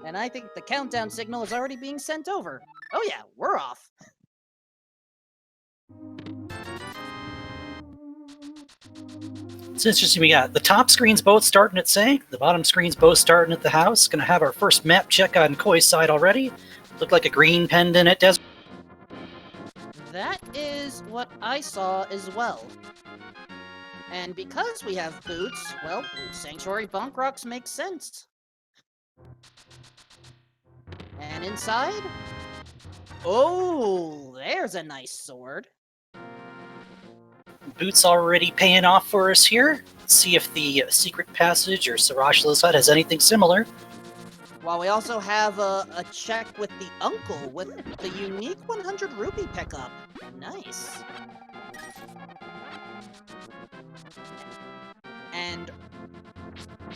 And I think the countdown signal is already being sent over. Oh yeah, we're off. It's interesting, we got the top screens both starting at Sank, the bottom screens both starting at the house. Gonna have our first map check on Koi's side already. Looked like a green pendant at Desert. That is what I saw as well. And because we have boots, well, Sanctuary Bunk Rocks makes sense. And inside? Oh, there's a nice sword. Boots already paying off for us here. Let's see if the secret passage or Sarashala's hut has anything similar. While we also have a check with the uncle with the unique 100 rupee pickup. Nice. And,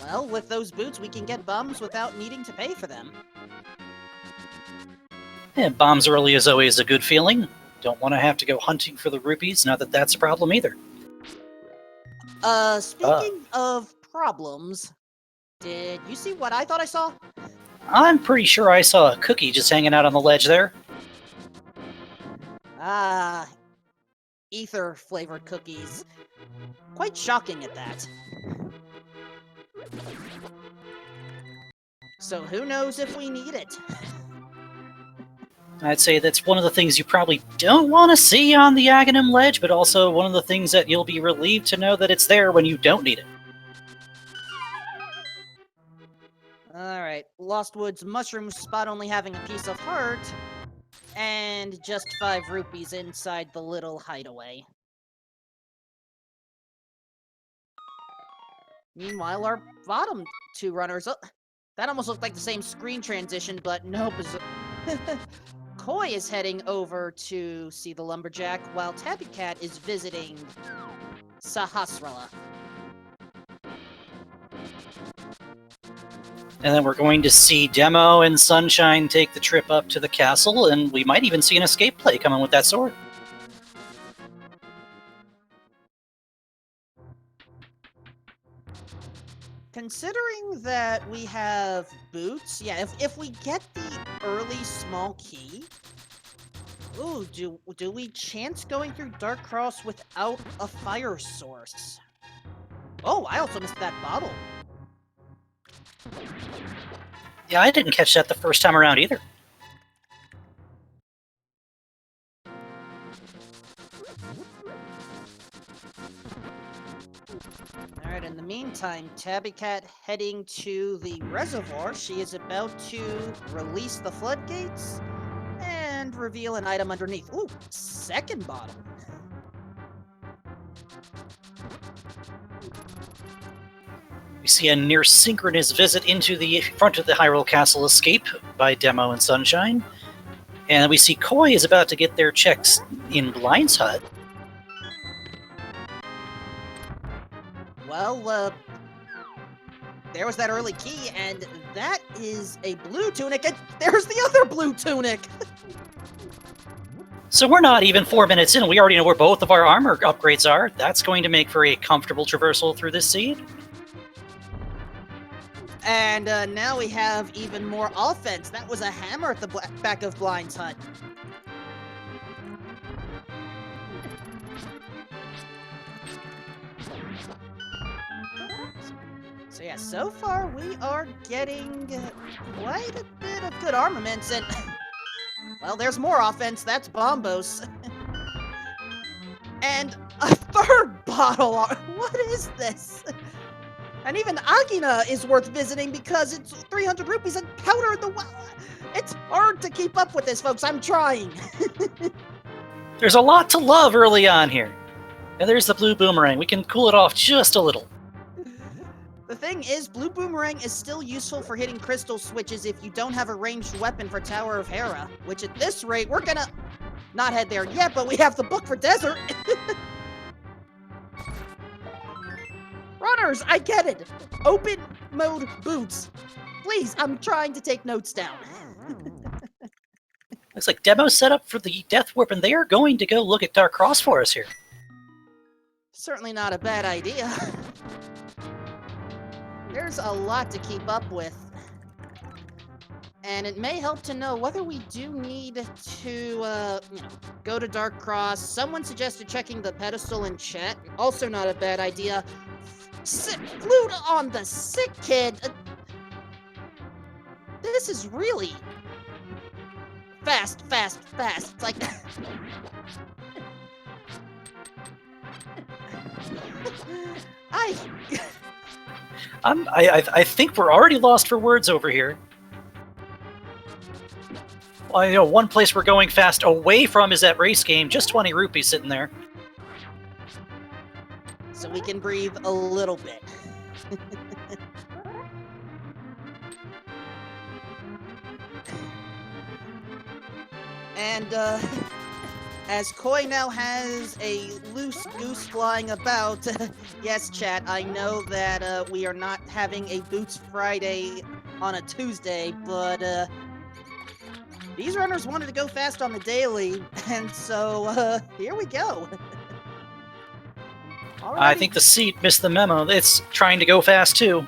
well, with those boots, we can get bums without needing to pay for them. Yeah, bombs early is always a good feeling. Don't want to have to go hunting for the rupees, not that that's a problem either. Speaking of problems, did you see what I thought I saw? I'm pretty sure I saw a cookie just hanging out on the ledge there. Ah, ether-flavored cookies. Quite shocking at that. So who knows if we need it? I'd say that's one of the things you probably don't want to see on the Aghanim ledge, but also one of the things that you'll be relieved to know that it's there when you don't need it. Alright, Lost Woods mushroom spot only having a piece of heart, and just 5 rupees inside the little hideaway. Meanwhile, our bottom 2 runners... Oh, that almost looked like the same screen transition, but nope. Koi is heading over to see the lumberjack, while Tabby Cat is visiting Sahasrara. And then we're going to see Demo and Sunshine take the trip up to the castle, and we might even see an escape play coming with that sword. Considering that we have boots, yeah, if we get the early small key, ooh, do we chance going through Dark Cross without a fire source? Oh, I also missed that bottle. Yeah, I didn't catch that the first time around either. Alright, in the meantime, Tabby Cat heading to the reservoir. She is about to release the floodgates and reveal an item underneath. Ooh, second bottle. We see a near-synchronous visit into the front of the Hyrule Castle escape by Demo and Sunshine. And we see Koi is about to get their checks in Blind's hut. Well, there was that early key, and that is a blue tunic, and there's the other blue tunic! So we're not even 4 minutes in, we already know where both of our armor upgrades are. That's going to make for a comfortable traversal through this seed. And now we have even more offense. That was a hammer at the back of Blind's hut. So yeah, so far we are getting quite a bit of good armaments, and well, there's more offense. That's Bombos. And a third bottle. What is this? And even Agina is worth visiting because it's 300 rupees and powder in the well. It's hard to keep up with this, folks. I'm trying. There's a lot to love early on here. And there's the blue boomerang. We can cool it off just a little. The thing is, blue boomerang is still useful for hitting crystal switches if you don't have a ranged weapon for Tower of Hera, which at this rate, we're gonna not head there yet, but we have the book for desert. Runners, I get it. Open mode boots. Please, I'm trying to take notes down. Looks like Demo set up for the Death Warp, and they are going to go look at Dark Cross for us here. Certainly not a bad idea. There's a lot to keep up with. And it may help to know whether we do need to, go to Dark Cross. Someone suggested checking the pedestal in chat. Also not a bad idea. Flute on the sick kid. This is really fast. It's like... I think we're already lost for words over here. Well, one place we're going fast away from is that race game. Just 20 rupees sitting there. So we can breathe a little bit. And, as Koi now has a loose goose flying about, yes, chat, I know that we are not having a Boots Friday on a Tuesday, but these runners wanted to go fast on the daily, and so here we go. I think the seat missed the memo. It's trying to go fast too.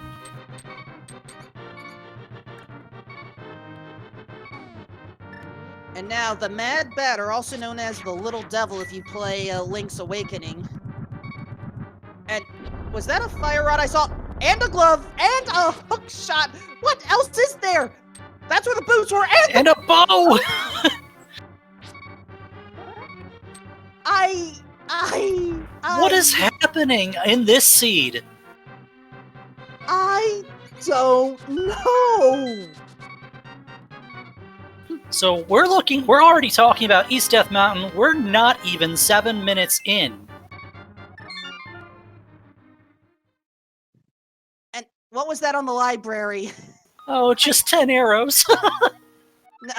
And now the Mad Batter, also known as the Little Devil if you play Link's Awakening. And was that a fire rod I saw? And a glove, and a hook shot. What else is there? That's where the boots were, and a bow! What is happening in this seed? I don't know. So we're already talking about East Death Mountain. We're not even 7 minutes in. And what was that on the library? Oh, just 10 arrows. No.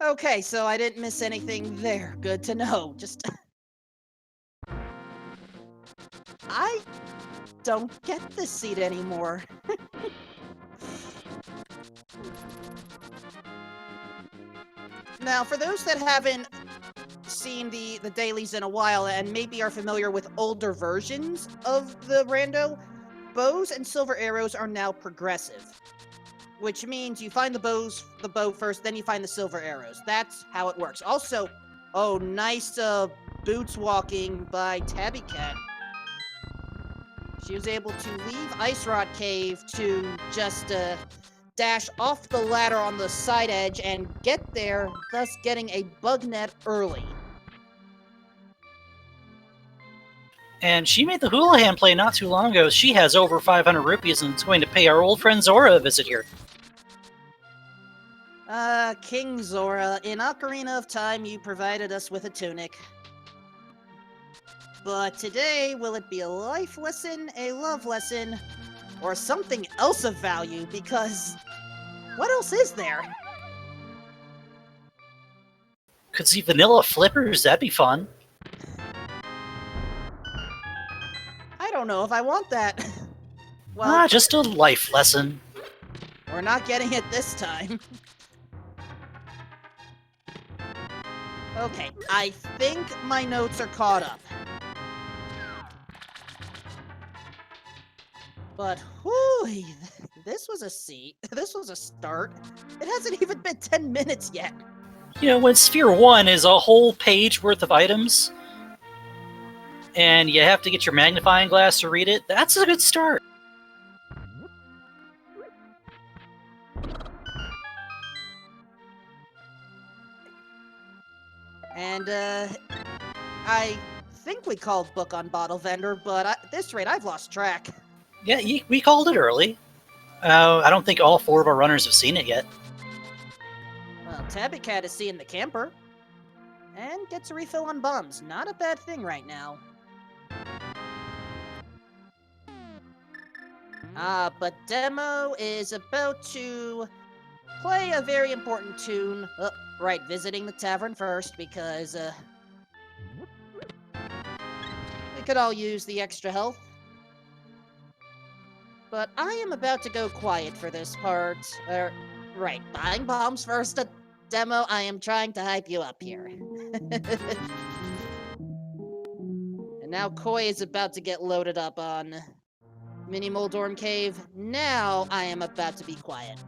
Okay, so I didn't miss anything there. Good to know. Just... I don't get this seat anymore. Now, for those that haven't seen the dailies in a while and maybe are familiar with older versions of the rando, bows and silver arrows are now progressive, which means you find the bow first, then you find the silver arrows. That's how it works. Also, oh, nice boots walking by Tabby Cat. She was able to leave Ice Rod Cave to just dash off the ladder on the side edge and get there, thus getting a bug net early. And she made the Houlihan play not too long ago. She has over 500 rupees and is going to pay our old friend Zora a visit here. King Zora, in Ocarina of Time, you provided us with a tunic. But today, will it be a life lesson, a love lesson, or something else of value? Because what else is there? Could see vanilla flippers, that'd be fun. I don't know if I want that. Well, just a life lesson. We're not getting it this time. Okay, I think my notes are caught up. But, whew, this was a seat. This was a start. It hasn't even been 10 minutes yet. When Sphere 1 is a whole page worth of items, and you have to get your magnifying glass to read it, that's a good start. And, I think we called Book on Bottle Vendor, but at this rate, I've lost track. Yeah, we called it early. I don't think all 4 of our runners have seen it yet. Well, Tabby Cat is seeing the camper. And gets a refill on bums. Not a bad thing right now. But Demo is about to play a very important tune. Oh, right, visiting the tavern first, because, we could all use the extra health. But I am about to go quiet for this part. Right, buying bombs first. Demo, I am trying to hype you up here. And now Koi is about to get loaded up on Mini Moldorm Cave. Now I am about to be quiet.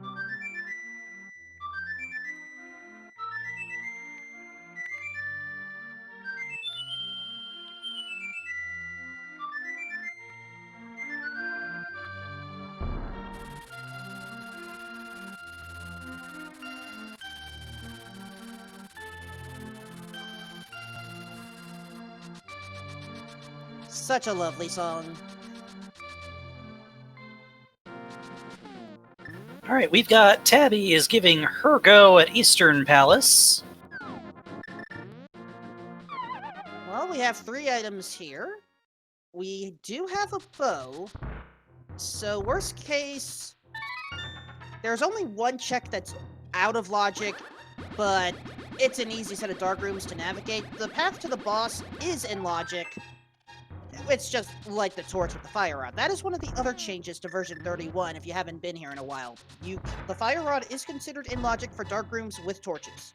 such a lovely song. All right, we've got Tabby is giving her go at Eastern Palace. Well, we have 3 items here. We do have a bow. So worst case, there's only one check that's out of logic, but it's an easy set of dark rooms to navigate. The path to the boss is in logic. It's just like the torch with the fire rod. That is one of the other changes to version 31 if you haven't been here in a while. The fire rod is considered in logic for dark rooms with torches.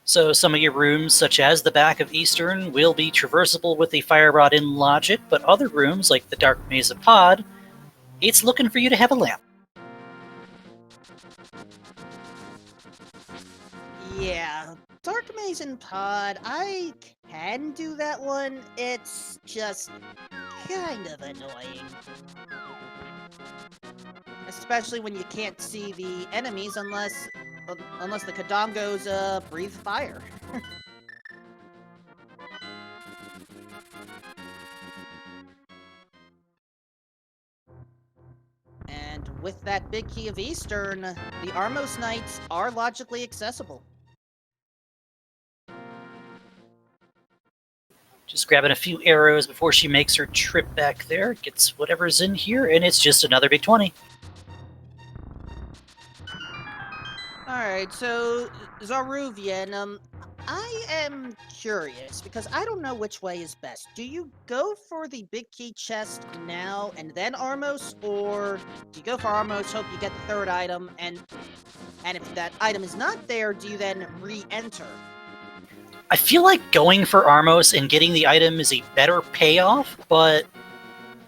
So some of your rooms, such as the back of Eastern, will be traversable with the fire rod in logic, but other rooms, like the Dark Maze of Pod, it's looking for you to have a lamp. Yeah, Dark Maze and Pod, I can do that one. It's just kind of annoying. Especially when you can't see the enemies unless the Kadongos breathe fire. And with that big key of Eastern, the Armos Knights are logically accessible. Just grabbing a few arrows before she makes her trip back there, gets whatever's in here, and it's just another big 20. Alright, so Zaruvian, I am curious because I don't know which way is best. Do you go for the big key chest now and then Armos, or do you go for Armos, hope you get the 3rd item, and if that item is not there, do you then re-enter? I feel like going for Armos and getting the item is a better payoff, but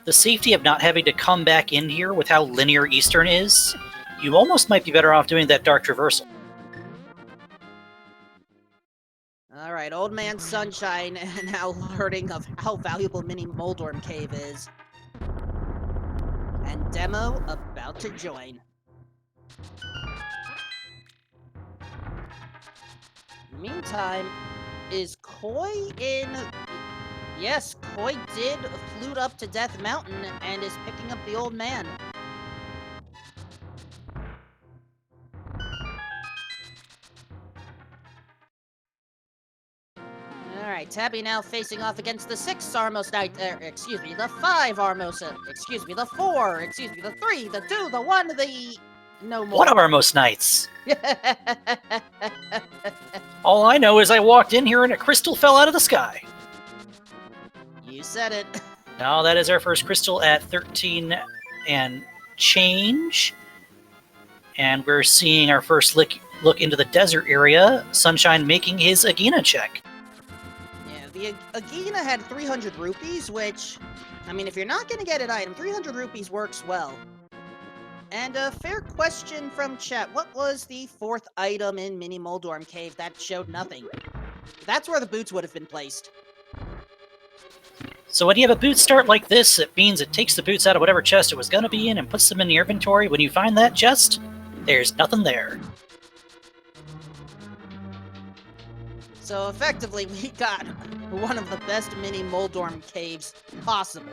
the safety of not having to come back in here with how linear Eastern is, you almost might be better off doing that Dark Traversal. Alright, Old Man Sunshine now learning of how valuable Mini Moldorm Cave is. And Demo about to join. In the meantime, is Koi in... Yes, Koi did flute up to Death Mountain and is picking up the old man. Alright, Tabby now facing off against the 6 Armos Knight, the 5 Armos, the 4, the 3, the 2, the 1, the... No more. What are Armos Knights? All I know is I walked in here and a crystal fell out of the sky. You said it. Now that is our first crystal at 13 and change. And we're seeing our first look into the desert area. Sunshine making his Agena check. Yeah, the Agena had 300 rupees, which, I mean, if you're not going to get an item, 300 rupees works well. And a fair question from chat. What was the 4th item in Mini Moldorm Cave that showed nothing? That's where the boots would have been placed. So when you have a boot start like this, it means it takes the boots out of whatever chest it was going to be in and puts them in the inventory. When you find that chest, there's nothing there. So effectively, we got one of the best Mini Moldorm Caves possible.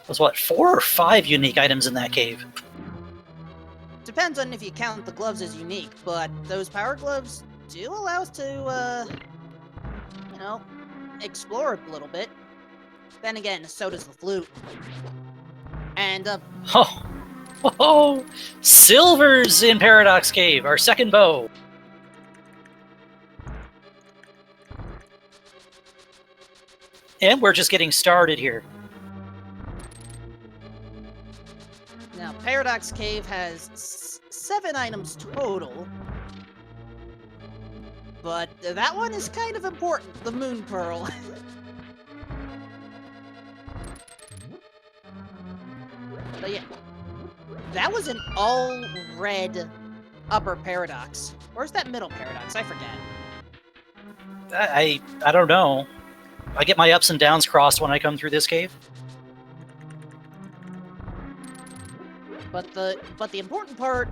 Was what, 4 or 5 unique items in that cave? Depends on if you count the gloves as unique, but those power gloves do allow us to, you know, explore a little bit. Then again, so does the flute. And, Oh, silvers in Paradox Cave, our second bow. And we're just getting started here. Now, Paradox Cave has 7 items total. But that one is kind of important, the Moon Pearl. But yeah, that was an all-red upper Paradox. Where's that middle Paradox? I forget. I don't know. I get my ups and downs crossed when I come through this cave. But the important part,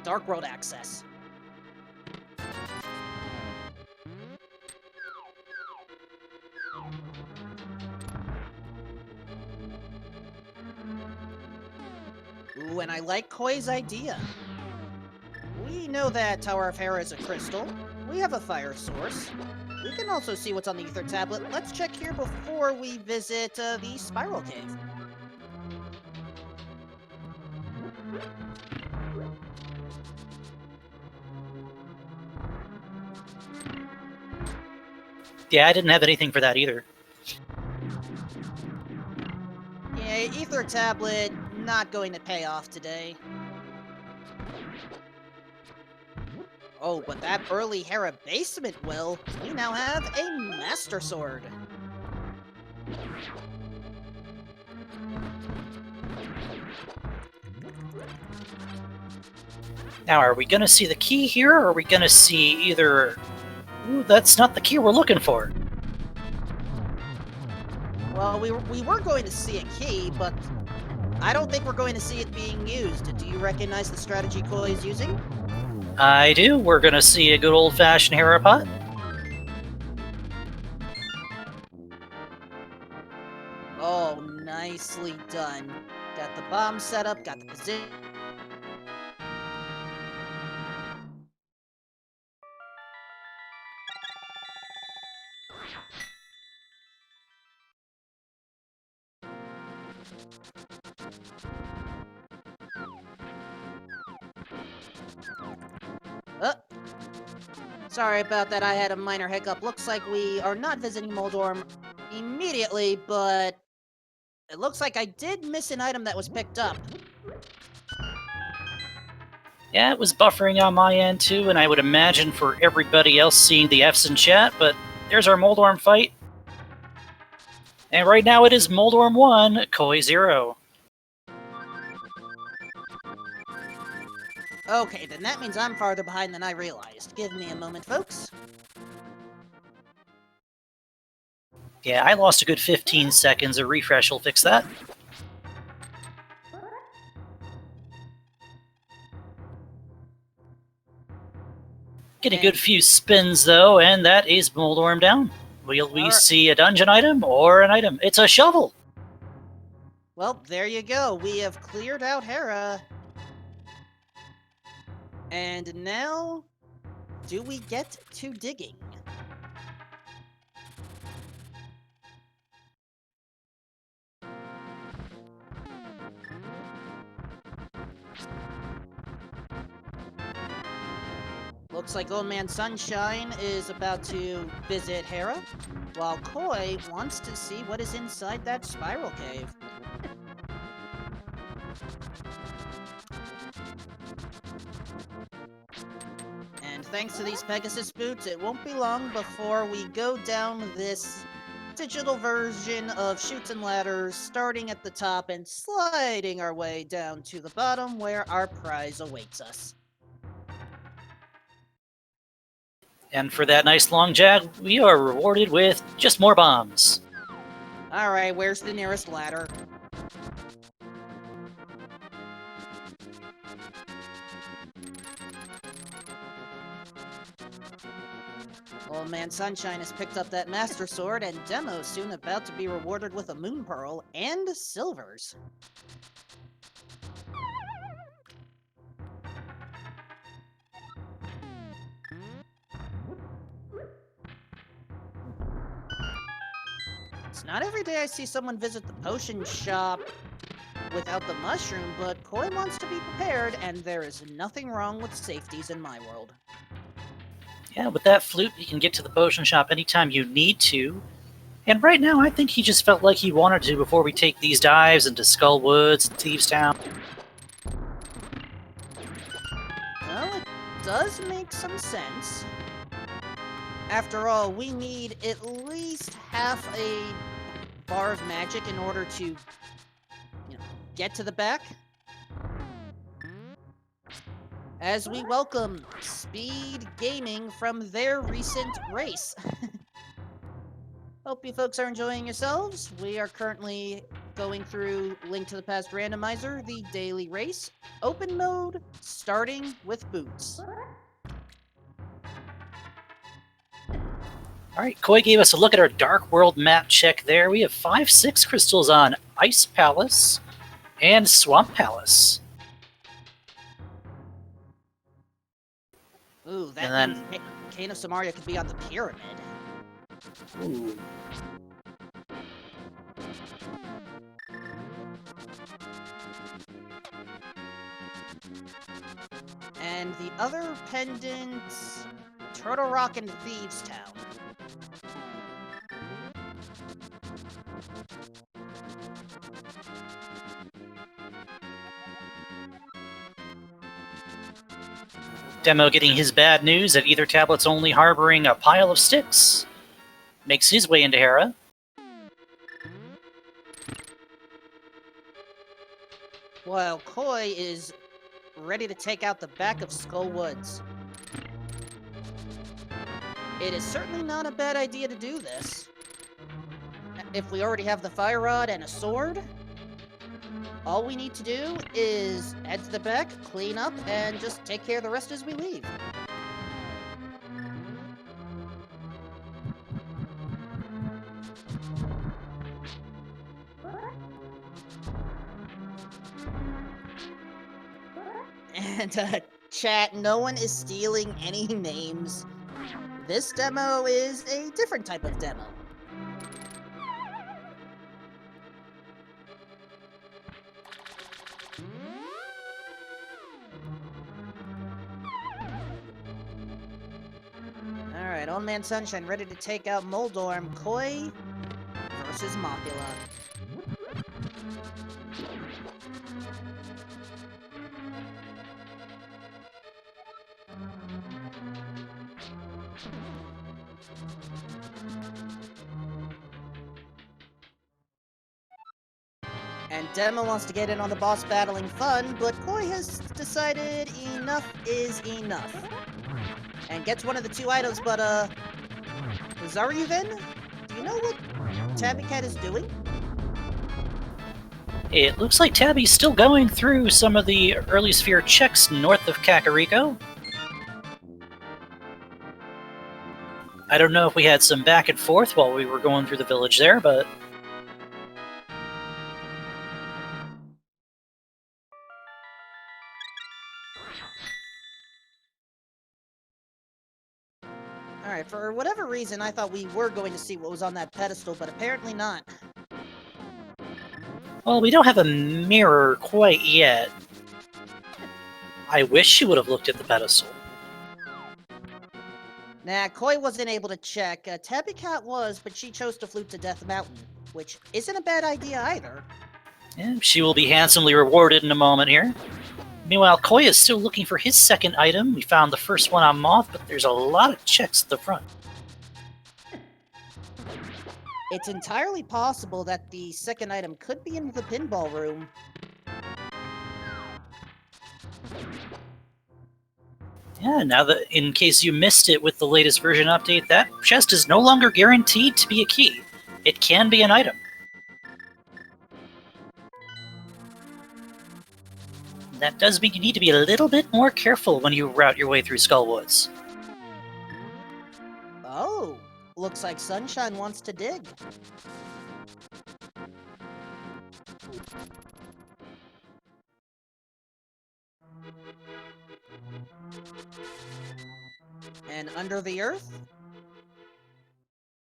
Dark World access. Ooh, and I like Koi's idea. We know that Tower of Hera is a crystal. We have a fire source. We can also see what's on the ether tablet. Let's check here before we visit the spiral cave. Yeah, I didn't have anything for that either. Yeah, ether tablet not going to pay off today. Oh, but that early Hera basement will. We now have a Master Sword. Now, are we going to see the key here, or are we going to see either... Ooh, that's not the key we're looking for. Well, we were going to see a key, but I don't think we're going to see it being used. Do you recognize the strategy Koi is using? I do. We're going to see a good old-fashioned Hera pot. Oh, nicely done. Got the bomb set up, got the position. Sorry about that, I had a minor hiccup. Looks like we are not visiting Moldorm immediately, but it looks like I did miss an item that was picked up. Yeah, it was buffering on my end too, and I would imagine for everybody else seeing the Fs in chat, but there's our Moldorm fight. And right now it is Moldorm 1, Koi 0. Okay, then that means I'm farther behind than I realized. Give me a moment, folks. Yeah, I lost a good 15 seconds. A refresh will fix that. Getting a good few spins, though, and that is Moldorm down. Will we see a dungeon item or an item? It's a shovel! Well, there you go. We have cleared out Hera. And now, do we get to digging? Looks like Old Man Sunshine is about to visit Hera, while Koi wants to see what is inside that spiral cave. And thanks to these Pegasus boots, it won't be long before we go down this digital version of Chutes and Ladders, starting at the top and sliding our way down to the bottom where our prize awaits us. And for that nice long jag, we are rewarded with just more bombs. Alright, where's the nearest ladder? Old Man Sunshine has picked up that Master Sword, and Demo's soon about to be rewarded with a Moon Pearl and silvers. It's not every day I see someone visit the potion shop without the mushroom, but Koi wants to be prepared, and there is nothing wrong with safeties in my world. Yeah, with that flute, you can get to the potion shop anytime you need to. And right now, I think he just felt like he wanted to before we take these dives into Skull Woods and Thieves Town. Well, it does make some sense. After all, we need at least half a bar of magic in order to, get to the back. As we welcome Speed Gaming from their recent race. Hope you folks are enjoying yourselves. We are currently going through Link to the Past Randomizer, the daily race, open mode, starting with boots. Alright, Koi gave us a look at our Dark World map check there. We have 5-6 crystals on Ice Palace and Swamp Palace. Ooh, that And means Kane of Samaria could be on the pyramid. Ooh. And the other pendant, Turtle Rock and Thieves Town. Demo getting his bad news that either tablet's only harboring a pile of sticks. Makes his way into Hera. While Koi is ready to take out the back of Skull Woods. It is certainly not a bad idea to do this. If we already have the fire rod and a sword, all we need to do is head to the back, clean up, and just take care of the rest as we leave. And, chat, no one is stealing any names. This demo is a different type of demo. Alright, Old Man Sunshine ready to take out Moldorm. Koi versus Mothula. And Demo wants to get in on the boss battling fun, but Koi has decided enough is enough. And gets one of the two items, but, Zaryuven? Do you know what Tabby Cat is doing? It looks like Tabby's still going through some of the early sphere checks north of Kakariko. I don't know if we had some back and forth while we were going through the village there, but... Alright, for whatever reason, I thought we were going to see what was on that pedestal, but apparently not. Well, we don't have a mirror quite yet. I wish she would have looked at the pedestal. Nah, Koi wasn't able to check. Tabby Cat was, but she chose to flute to Death Mountain, which isn't a bad idea either. Yeah, she will be handsomely rewarded in a moment here. Meanwhile, Koi is still looking for his second item. We found the first one on Moth, but there's a lot of checks at the front. It's entirely possible that the second item could be in the pinball room. Yeah, now that in case you missed it with the latest version update, that chest is no longer guaranteed to be a key. It can be an item. That does mean you need to be a little bit more careful when you route your way through Skullwoods. Oh, looks like Sunshine wants to dig. And under the earth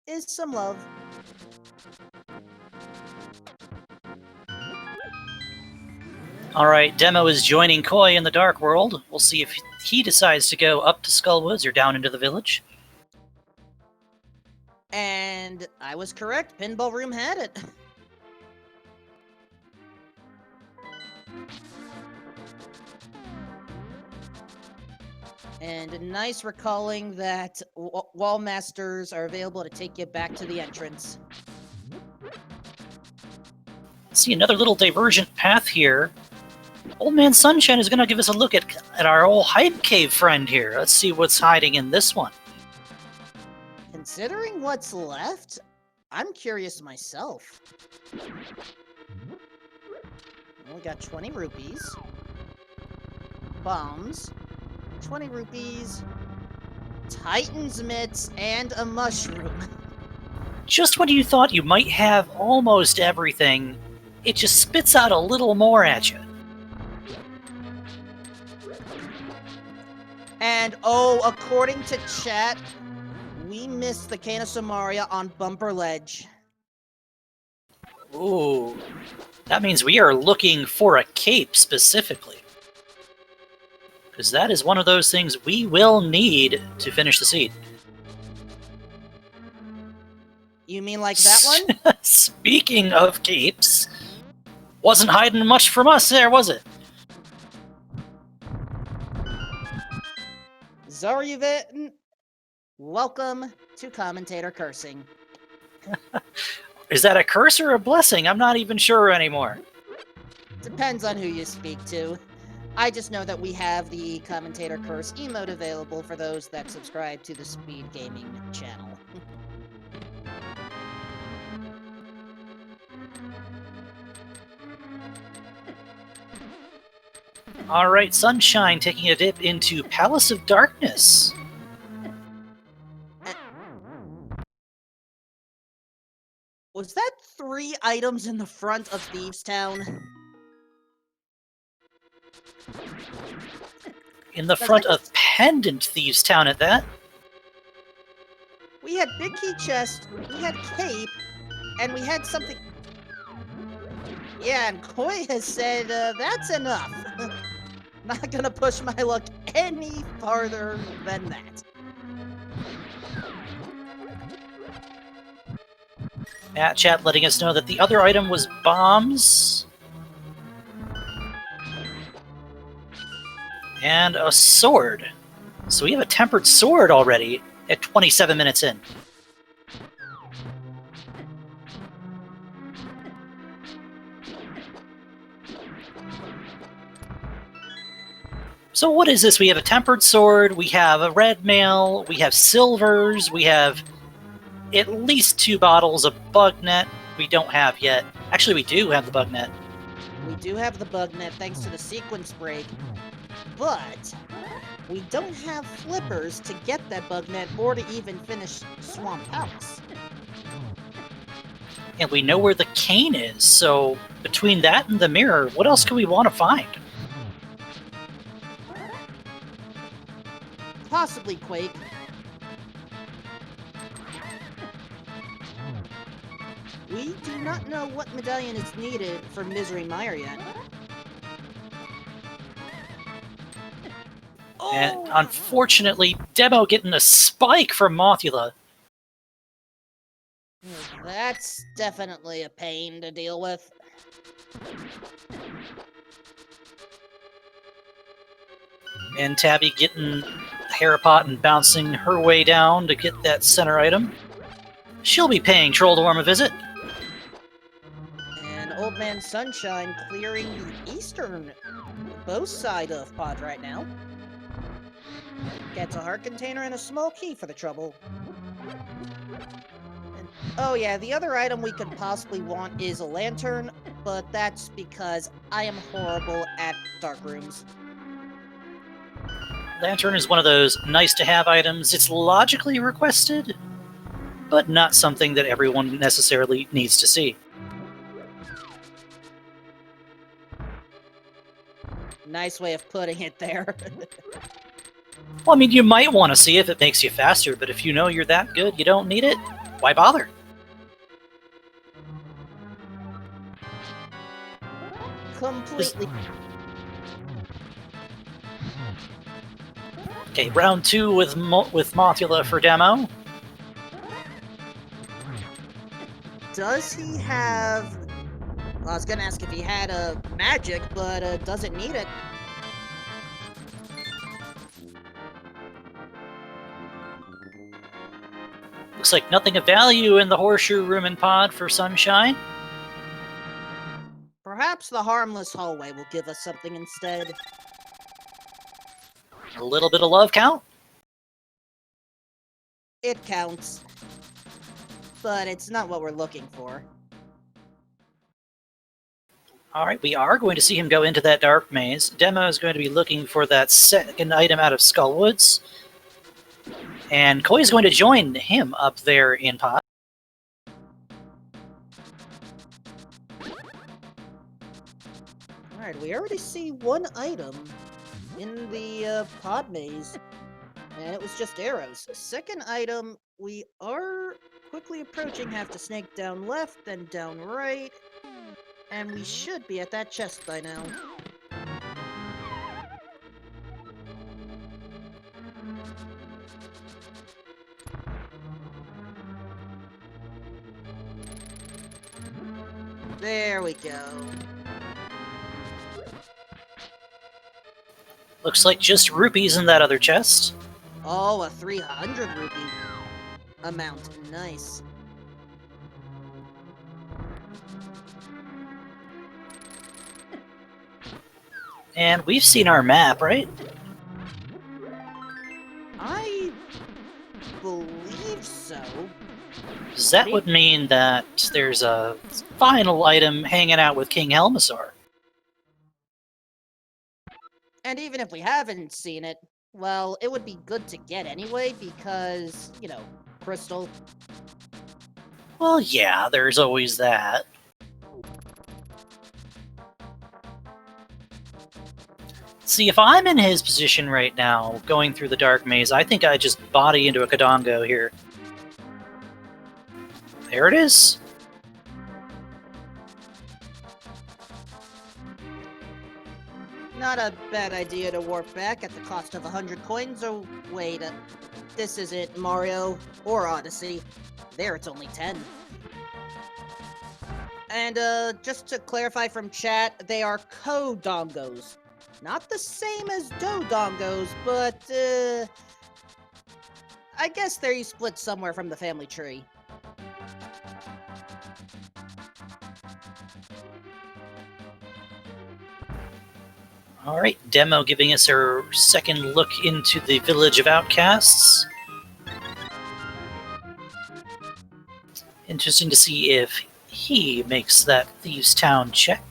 is some love. Alright, Demo is joining Koi in the Dark World. We'll see if he decides to go up to Skullwoods or down into the village. And I was correct, pinball room had it. And nice recalling that wall masters are available to take you back to the entrance. See another little divergent path here. Old Man Sunshine is going to give us a look at our old hype cave friend here. Let's see what's hiding in this one. Considering what's left, I'm curious myself. We got 20 rupees. Bombs. 20 rupees. Titan's mitts and a mushroom. Just when you thought you might have almost everything, it just spits out a little more at you. And oh, according to chat, we missed the Cane of Samaria on Bumper Ledge. Ooh. That means we are looking for a cape specifically. Because that is one of those things we will need to finish the seed. You mean like that one? Speaking of capes, wasn't hiding much from us there, was it? Zoryuvin, welcome to Commentator Cursing. Is that a curse or a blessing? I'm not even sure anymore. Depends on who you speak to. I just know that we have the Commentator Curse emote available for those that subscribe to the Speed Gaming channel. Alright, Sunshine taking a dip into Palace of Darkness. Was that 3 items in the front of Thieves Town? In the front of Pendant Thieves Town at that. We had Big Key Chest, we had Cape, and we had something... Yeah, and Koi has said, that's enough. Not gonna push my luck any farther than that. At chat letting us know that the other item was bombs. And a sword. So we have a tempered sword already at 27 minutes in. So what is this? We have a tempered sword, we have a red mail, we have silvers, we have at least 2 bottles of bug net we don't have yet. Actually, we do have the bug net. We do have the bug net thanks to the sequence break, but we don't have flippers to get that bug net or to even finish Swamp Palace. And we know where the cane is, so between that and the mirror, what else could we want to find? Possibly Quake. We do not know what medallion is needed for Misery Mire yet. And unfortunately, Demo getting a spike from Mothula. That's definitely a pain to deal with. And Tabby getting hair pot and bouncing her way down to get that center item. She'll be paying Trolldorm a visit. And Old Man Sunshine clearing the eastern both side of Pod right now. Gets a heart container and a small key for the trouble. And, oh yeah, the other item we could possibly want is a lantern, but that's because I am horrible at dark rooms. Lantern is one of those nice-to-have items. It's logically requested, but not something that everyone necessarily needs to see. Nice way of putting it there. Well, I mean, you might want to see if it makes you faster, but if you know you're that good, you don't need it, why bother? Completely. Okay, round 2 with Mothula for Demo. Does he have... Well, I was gonna ask if he had a magic, but doesn't need it. Looks like nothing of value in the Horseshoe Room and Pod for Sunshine. Perhaps the harmless hallway will give us something instead. A little bit of love count? It counts. But it's not what we're looking for. Alright, we are going to see him go into that dark maze. Demo is going to be looking for that second item out of Skullwoods. And Koi is going to join him up there in Pod. Alright, we already see one item in the pod maze. And it was just arrows. Second item, we are quickly approaching. Have to snake down left, then down right. And we should be at that chest by now. There we go. Looks like just rupees in that other chest. Oh, a 300 rupee amount. Nice. And we've seen our map, right? I believe so. That would mean that there's a final item hanging out with King Helmasaur. And even if we haven't seen it, well, it would be good to get anyway because, you know, crystal. Well, yeah, there's always that. See, if I'm in his position right now, going through the dark maze, I think I just body into a Kadongo here. There it is. Not a bad idea to warp back at the cost of 100 coins. Oh, wait, this isn't Mario or Odyssey. There it's only 10. And just to clarify from chat, they are Kodongos. Not the same as Dodongos, but I guess they're split somewhere from the family tree. Alright, Demo giving us her second look into the Village of Outcasts. Interesting to see if he makes that Thieves' Town check.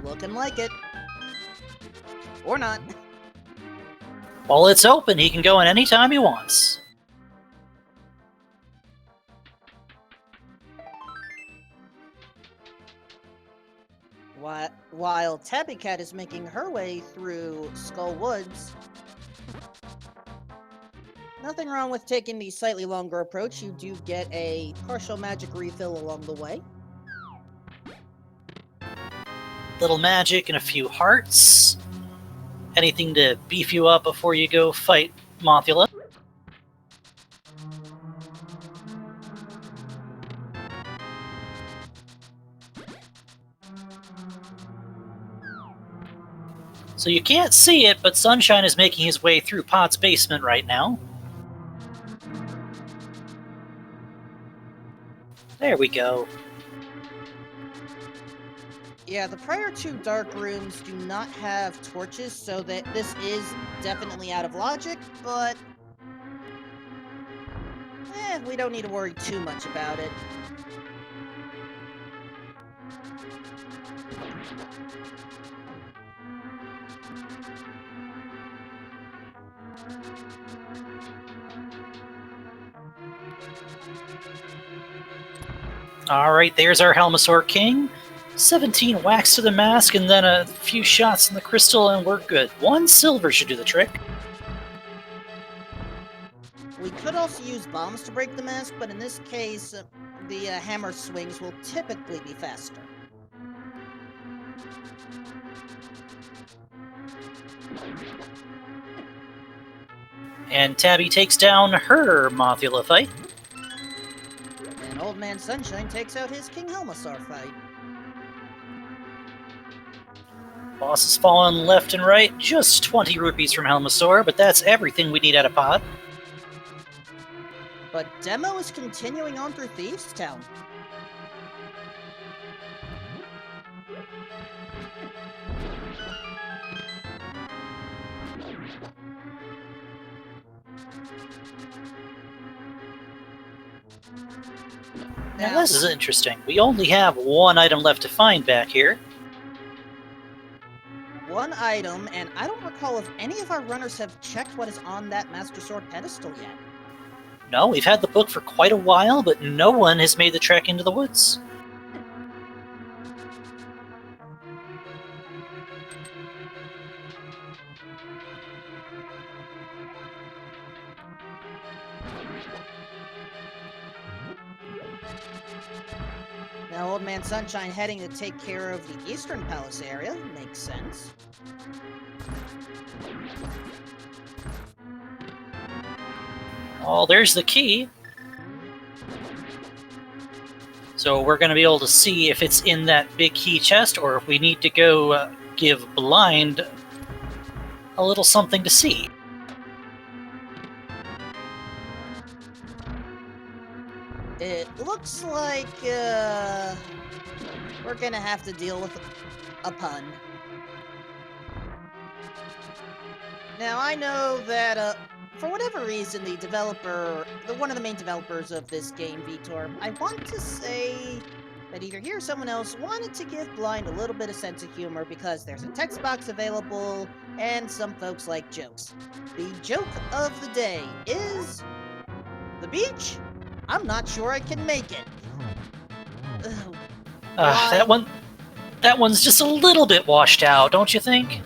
Looking like it. Or not. While it's open, he can go in any time he wants. While Tabby Cat is making her way through Skull Woods, nothing wrong with taking the slightly longer approach. You do get a partial magic refill along the way. Little magic and a few hearts. Anything to beef you up before you go fight Mothula. So you can't see it, but Sunshine is making his way through Pod's basement right now. There we go. Yeah, the prior two dark rooms do not have torches, so that this is definitely out of logic, but we don't need to worry too much about it. Alright, there's our Helmasaur King. 17 whacks to the mask and then a few shots in the crystal and we're good. 1 silver should do the trick. We could also use bombs to break the mask, but in this case, the hammer swings will typically be faster. And Tabby takes down her Mothula fight. And Old Man Sunshine takes out his King Helmasaur fight. Boss has fallen left and right, just 20 rupees from Helmasaur, but that's everything we need out of Pod. But Demo is continuing on through Thieves' Town. Now this is interesting. We only have 1 item left to find back here. 1 item, and I don't recall if any of our runners have checked what is on that Master Sword pedestal yet. No, we've had the book for quite a while, but no one has made the trek into the woods. Now, Old Man Sunshine heading to take care of the Eastern Palace area. Makes sense. Oh, there's the key. So we're going to be able to see if it's in that big key chest, or if we need to go give Blind a little something to see. It looks like, we're gonna have to deal with a pun. Now, I know that, for whatever reason, one of the main developers of this game, Vitor, I want to say that either he or someone else wanted to give Blind a little bit of sense of humor because there's a text box available, and some folks like jokes. The joke of the day is... the beach? I'm not sure I can make it. That one's just a little bit washed out, don't you think?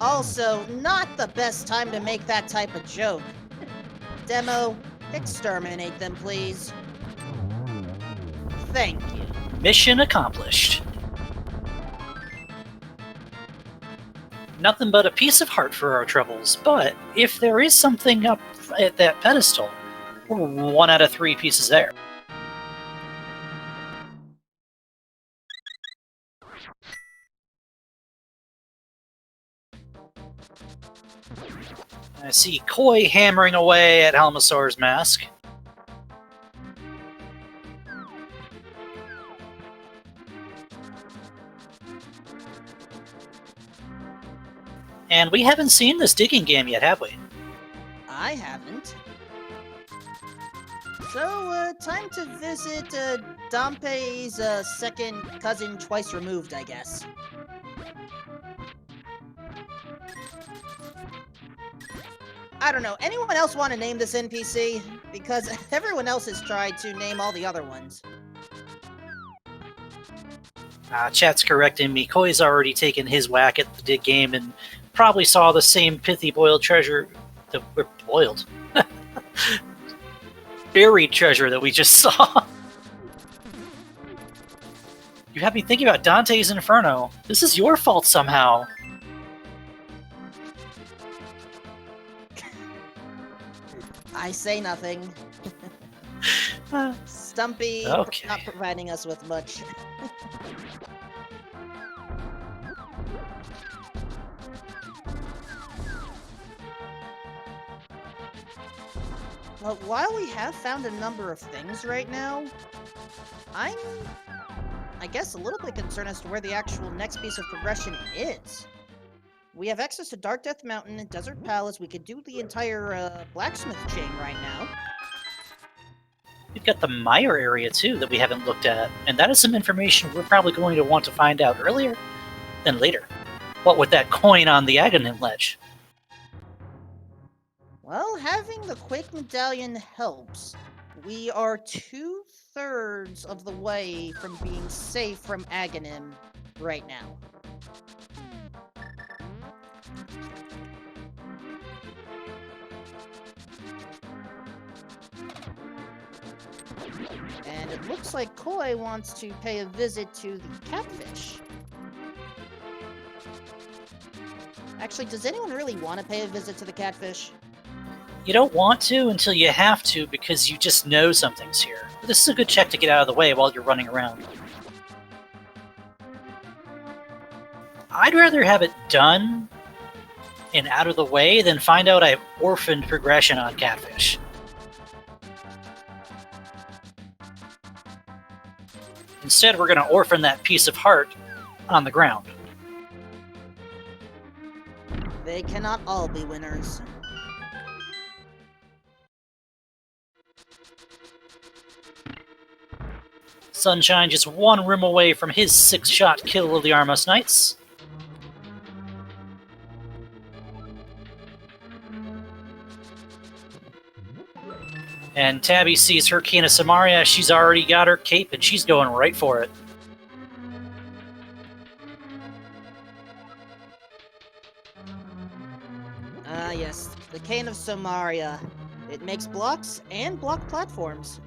Also, not the best time to make that type of joke. Demo, exterminate them, please. Thank you. Mission accomplished. Nothing but a piece of heart for our troubles, but if there is something up at that pedestal, we're 1 out of 3 pieces there. I see Koi hammering away at Halmasaur's mask. And we haven't seen this digging game yet, have we? I haven't. So, time to visit, Dompe's, second cousin twice removed, I guess. I don't know, anyone else want to name this NPC? Because everyone else has tried to name all the other ones. Chat's correcting me. Koi's already taken his whack at the dig game and probably saw the same pithy boiled treasure that we're boiled. Buried treasure that we just saw. You have me thinking about Dante's Inferno. This is your fault somehow. I say nothing. Stumpy Okay. not providing us with much. But while we have found a number of things right now, I'm, I guess, a little bit concerned as to where the actual next piece of progression is. We have access to Dark Death Mountain and Desert Palace. We could do the entire blacksmith chain right now. We've got the Mire area too that we haven't looked at, and that is some information we're probably going to want to find out earlier than later. What with that coin on the Aghanim ledge? Well, having the Quake Medallion helps. We are 2/3 of the way from being safe from Aghanim right now. And it looks like Koi wants to pay a visit to the catfish. Actually, does anyone really want to pay a visit to the catfish? You don't want to until you have to because you just know something's here. But this is a good check to get out of the way while you're running around. I'd rather have it done and out of the way than find out I've orphaned progression on catfish. Instead, we're going to orphan that piece of heart on the ground. They cannot all be winners. Sunshine just 1 room away from his 6-shot kill of the Armos Knights. And Tabby sees her Kina Samaria. She's already got her cape and she's going right for it. Ah, yes. The Cane of Samaria. It makes blocks and block platforms.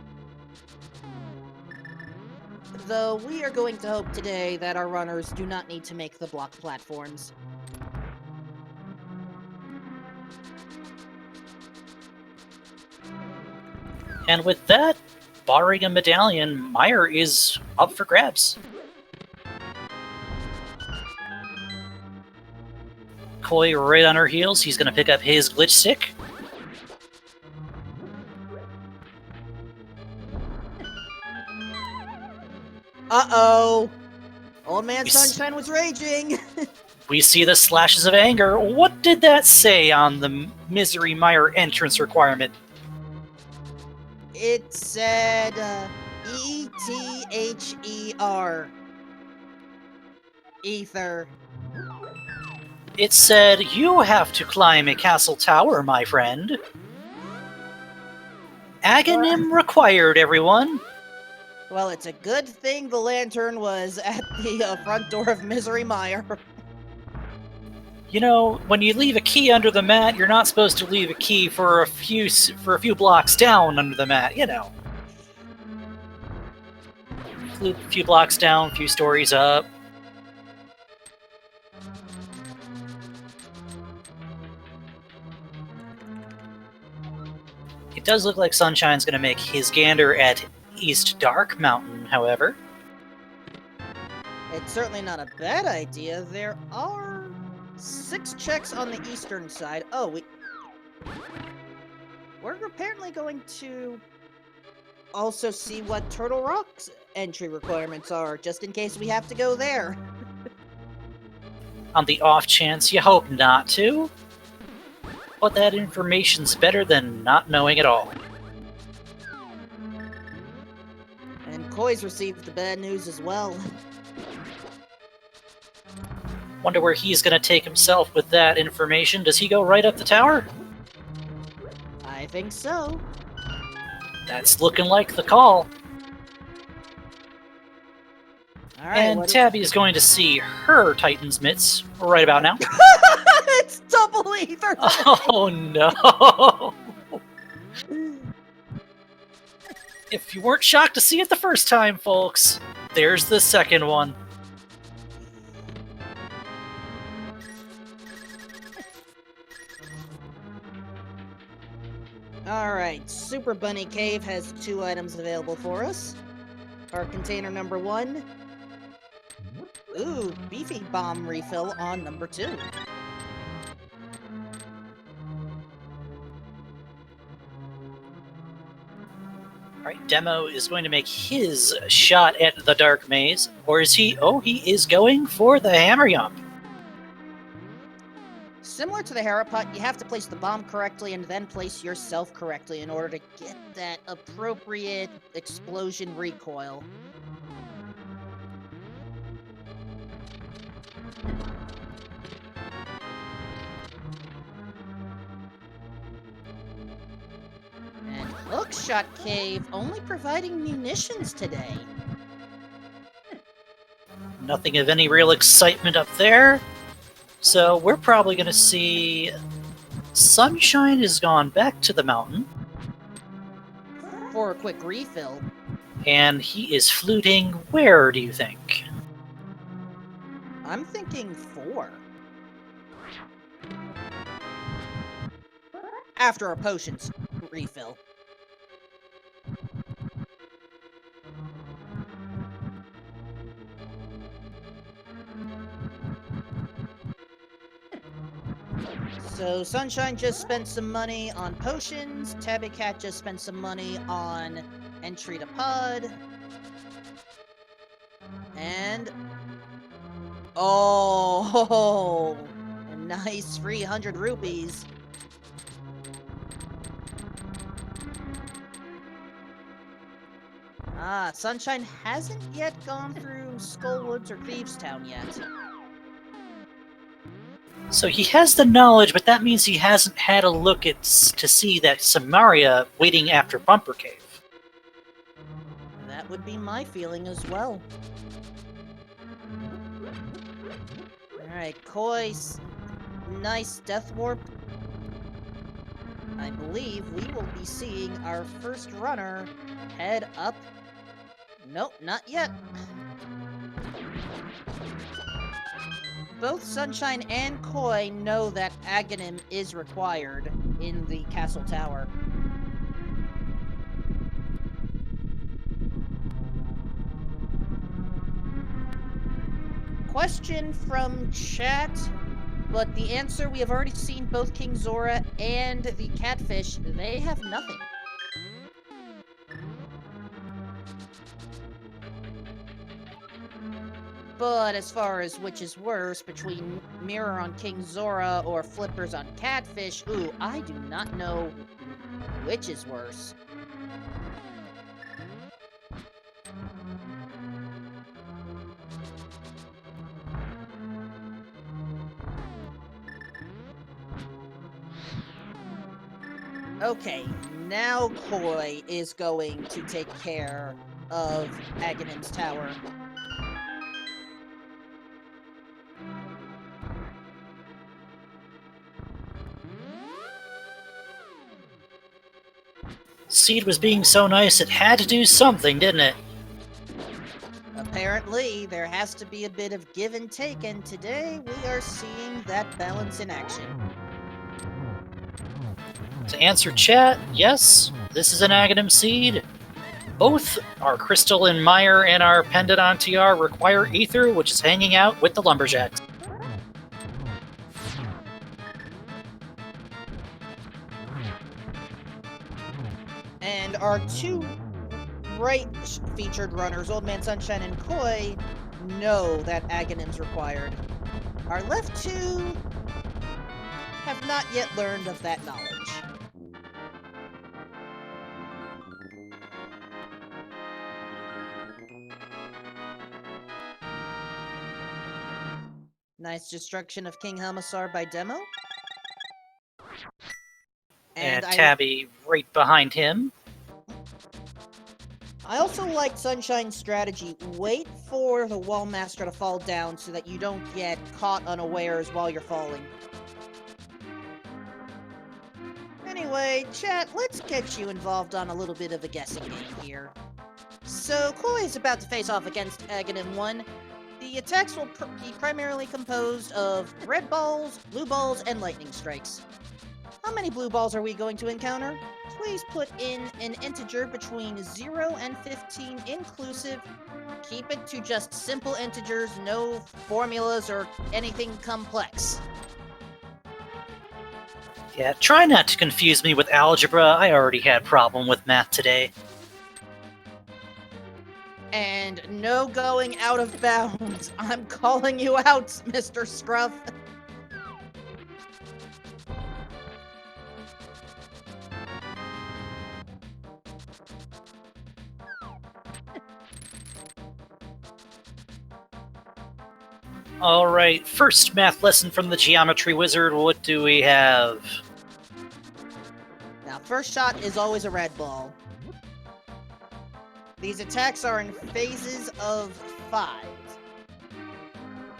though we are going to hope today that our runners do not need to make the block platforms. And with that, barring a medallion, Meyer is up for grabs. Koi right on her heels. He's going to pick up his glitch stick. Uh-oh! Old Man We Sunshine was raging! We see the slashes of anger. What did that say on the Misery Meyer entrance requirement? It said, E-T-H-E-R. Ether. It said, "You have to climb a castle tower, my friend." Aghanim required, everyone. Well, it's a good thing the lantern was at the front door of Misery Meyer. You know, when you leave a key under the mat, you're not supposed to leave a key for a few blocks down under the mat. You know, a few blocks down, a few stories up. It does look like Sunshine's going to make his gander at East Dark Mountain, however. It's certainly not a bad idea. There are 6 checks on the eastern side. Oh, we're apparently going to also see what Turtle Rock's entry requirements are, just in case we have to go there. On the off chance you hope not to. But that information's better than not knowing at all. And Koi's received the bad news as well. Wonder where he's going to take himself with that information. Does he go right up the tower? I think so. That's looking like the call. All right, And Tabby is going to see her Titan's mitts right about now. It's double ether! Oh no! If you weren't shocked to see it the first time, folks, there's the second one. Alright, Super Bunny Cave has 2 items available for us. Our container number 1. Ooh, beefy bomb refill on number 2. Alright, Demo is going to make his shot at the Dark Maze. Or is he? Oh, he is going for the Hammer Yump. Similar to the Harapot, you have to place the bomb correctly and then place yourself correctly in order to get that appropriate explosion recoil. And Hookshot Cave only providing munitions today. Nothing of any real excitement up there. So we're probably going to see Sunshine has gone back to the mountain. For a quick refill. And he is fluting where, do you think? I'm thinking 4. After a potions refill. So Sunshine just spent some money on potions, Tabby Cat just spent some money on entry to pod. And oh, a nice 300 rupees. Ah, Sunshine hasn't yet gone through Skullwoods or Thievestown yet. So he has the knowledge, but that means he hasn't had a look at to see that Samaria waiting after Bumper Cave. That would be my feeling as well. Alright, Koi's nice Death Warp. I believe we will be seeing our first runner head up Nope, not yet. Both Sunshine and Koi know that Aghanim is required in the castle tower. Question from chat, but the answer, we have already seen both King Zora and the catfish. They have nothing. But as far as which is worse, between Mirror on King Zora or Flippers on Catfish, ooh, I do not know which is worse. Okay, now Koi is going to take care of Aghanim's tower. Seed was being so nice, it had to do something, didn't it? Apparently, there has to be a bit of give and take, and today we are seeing that balance in action. To answer chat, yes, this is an Aghanim seed. Both our Crystal and Mire and our Pendant on TR require Ether, which is hanging out with the Lumberjacks. And our two right featured runners, Old Man Sunshine and Koi, know that Aghanim's required. Our left two have not yet learned of that knowledge. Nice destruction of King Helmassar by Demo. And Tabby right behind him. I also like Sunshine's strategy. Wait for the Wall Master to fall down so that you don't get caught unawares while you're falling. Anyway, chat, let's get you involved on a little bit of a guessing game here. So, Koi is about to face off against Aghanim 1. The attacks will be primarily composed of red balls, blue balls, and lightning strikes. How many blue balls are we going to encounter? Please put in an integer between 0 and 15 inclusive. Keep it to just simple integers, no formulas or anything complex. Yeah, try not to confuse me with algebra. I already had a problem with math today. And no going out of bounds. I'm calling you out, Mr. Scruff. Alright, first math lesson from the Geometry Wizard. What do we have? Now, first shot is always a red ball. These attacks are in phases of 5,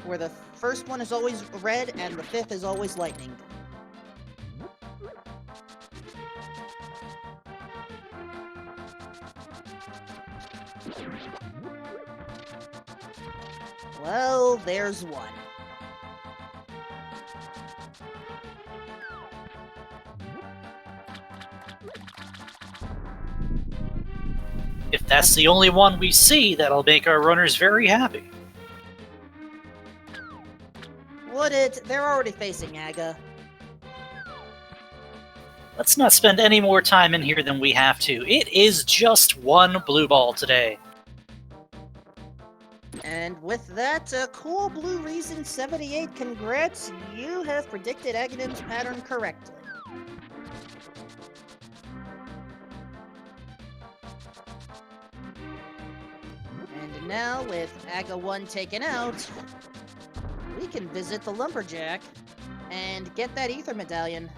where the first one is always red and the 5th is always lightning. Well, there's one. If that's the only one we see, that'll make our runners very happy. Would it? They're already facing Aga. Let's not spend any more time in here than we have to. It is just one blue ball today. And with that, Cool Blue Reason 78, congrats, you have predicted Aghanim's pattern correctly. And now, with Aga 1 taken out, we can visit the Lumberjack and get that Ether Medallion.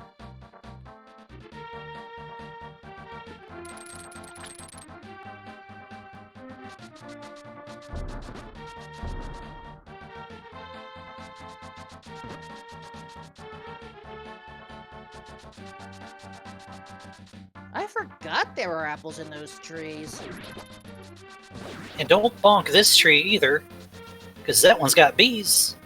I forgot there were apples in those trees. And don't bonk this tree either, because that one's got bees.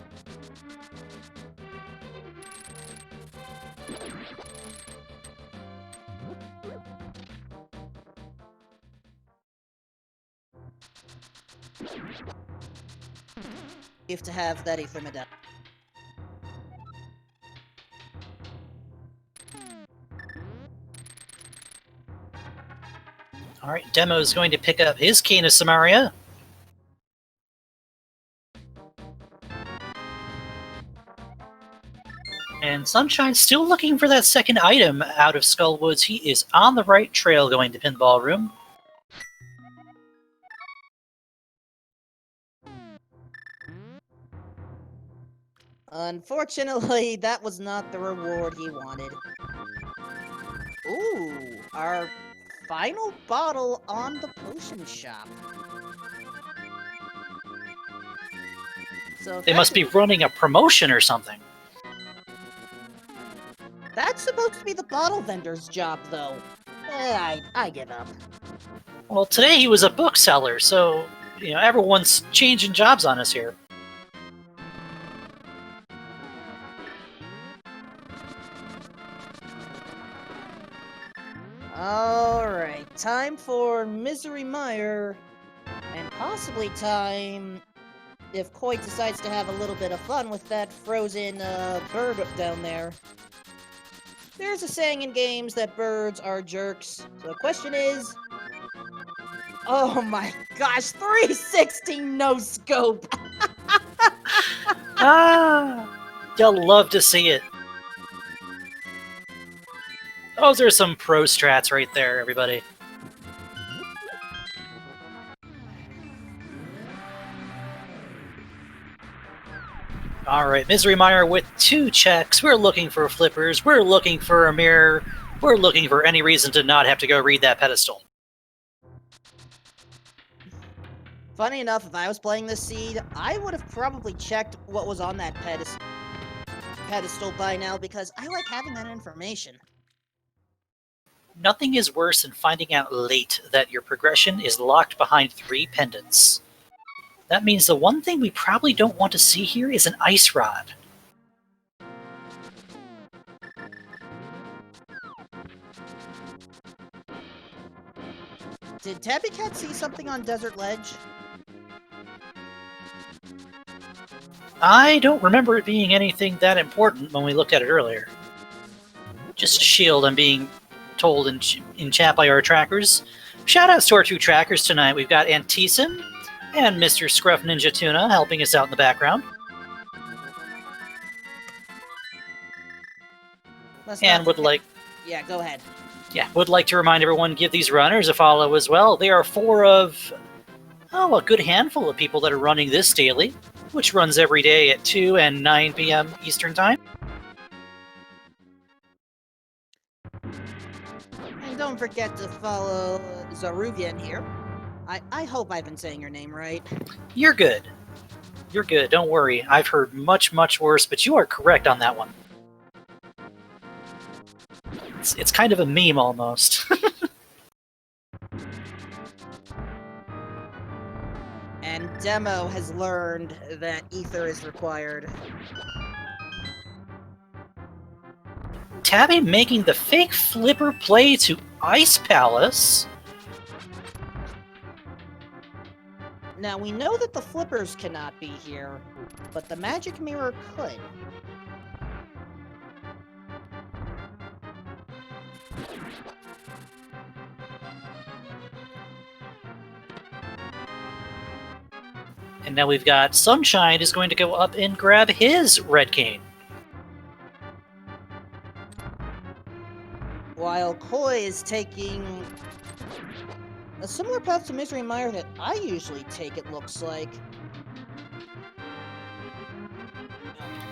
You have to have that ephemerida. Alright, Demo's going to pick up his Cane of Samaria. And Sunshine's still looking for that second item out of Skullwoods. He is on the right trail going to Pinball Room. Unfortunately, that was not the reward he wanted. Ooh, our final bottle on the potion shop. So They must be running a promotion or something. That's supposed to be the bottle vendor's job, though. I give up. Well, today he was a bookseller, so, you know, everyone's changing jobs on us here. Alright, time for Misery Mire, and possibly time if Koi decides to have a little bit of fun with that frozen bird up down there. There's a saying in games that birds are jerks, so the question is... Oh my gosh, 360 no scope! You'll love to see it. Those are some pro strats right there, everybody. Alright, Misery Mire with 2 checks. We're looking for flippers. We're looking for a mirror. We're looking for any reason to not have to go read that pedestal. Funny enough, if I was playing this seed, I would have probably checked what was on that pedestal by now, because I like having that information. Nothing is worse than finding out late that your progression is locked behind 3 pendants. That means the one thing we probably don't want to see here is an ice rod. Did Tabby Cat see something on Desert Ledge? I don't remember it being anything that important when we looked at it earlier. Just a shield, I'm being told in chat by our trackers. Shoutouts to our 2 trackers tonight. We've got Antisim and Mr. Scruff Ninja Tuna helping us out in the background. And would like... Yeah, go ahead. Yeah, would like to remind everyone, give these runners a follow as well. They are 4 of, a good handful of people that are running this daily, which runs every day at 2 and 9 p.m. Eastern Time. And don't forget to follow Zaruvian here. I hope I've been saying your name right. You're good. You're good, don't worry. I've heard much, much worse, but you are correct on that one. It's kind of a meme, almost. And Demo has learned that ether is required. Tabby making the fake flipper play to Ice Palace. Now, we know that the flippers cannot be here, but the magic mirror could. And now we've got Sunshine is going to go up and grab his red cane. While Koi is taking a similar path to Misery Mire that I usually take, it looks like.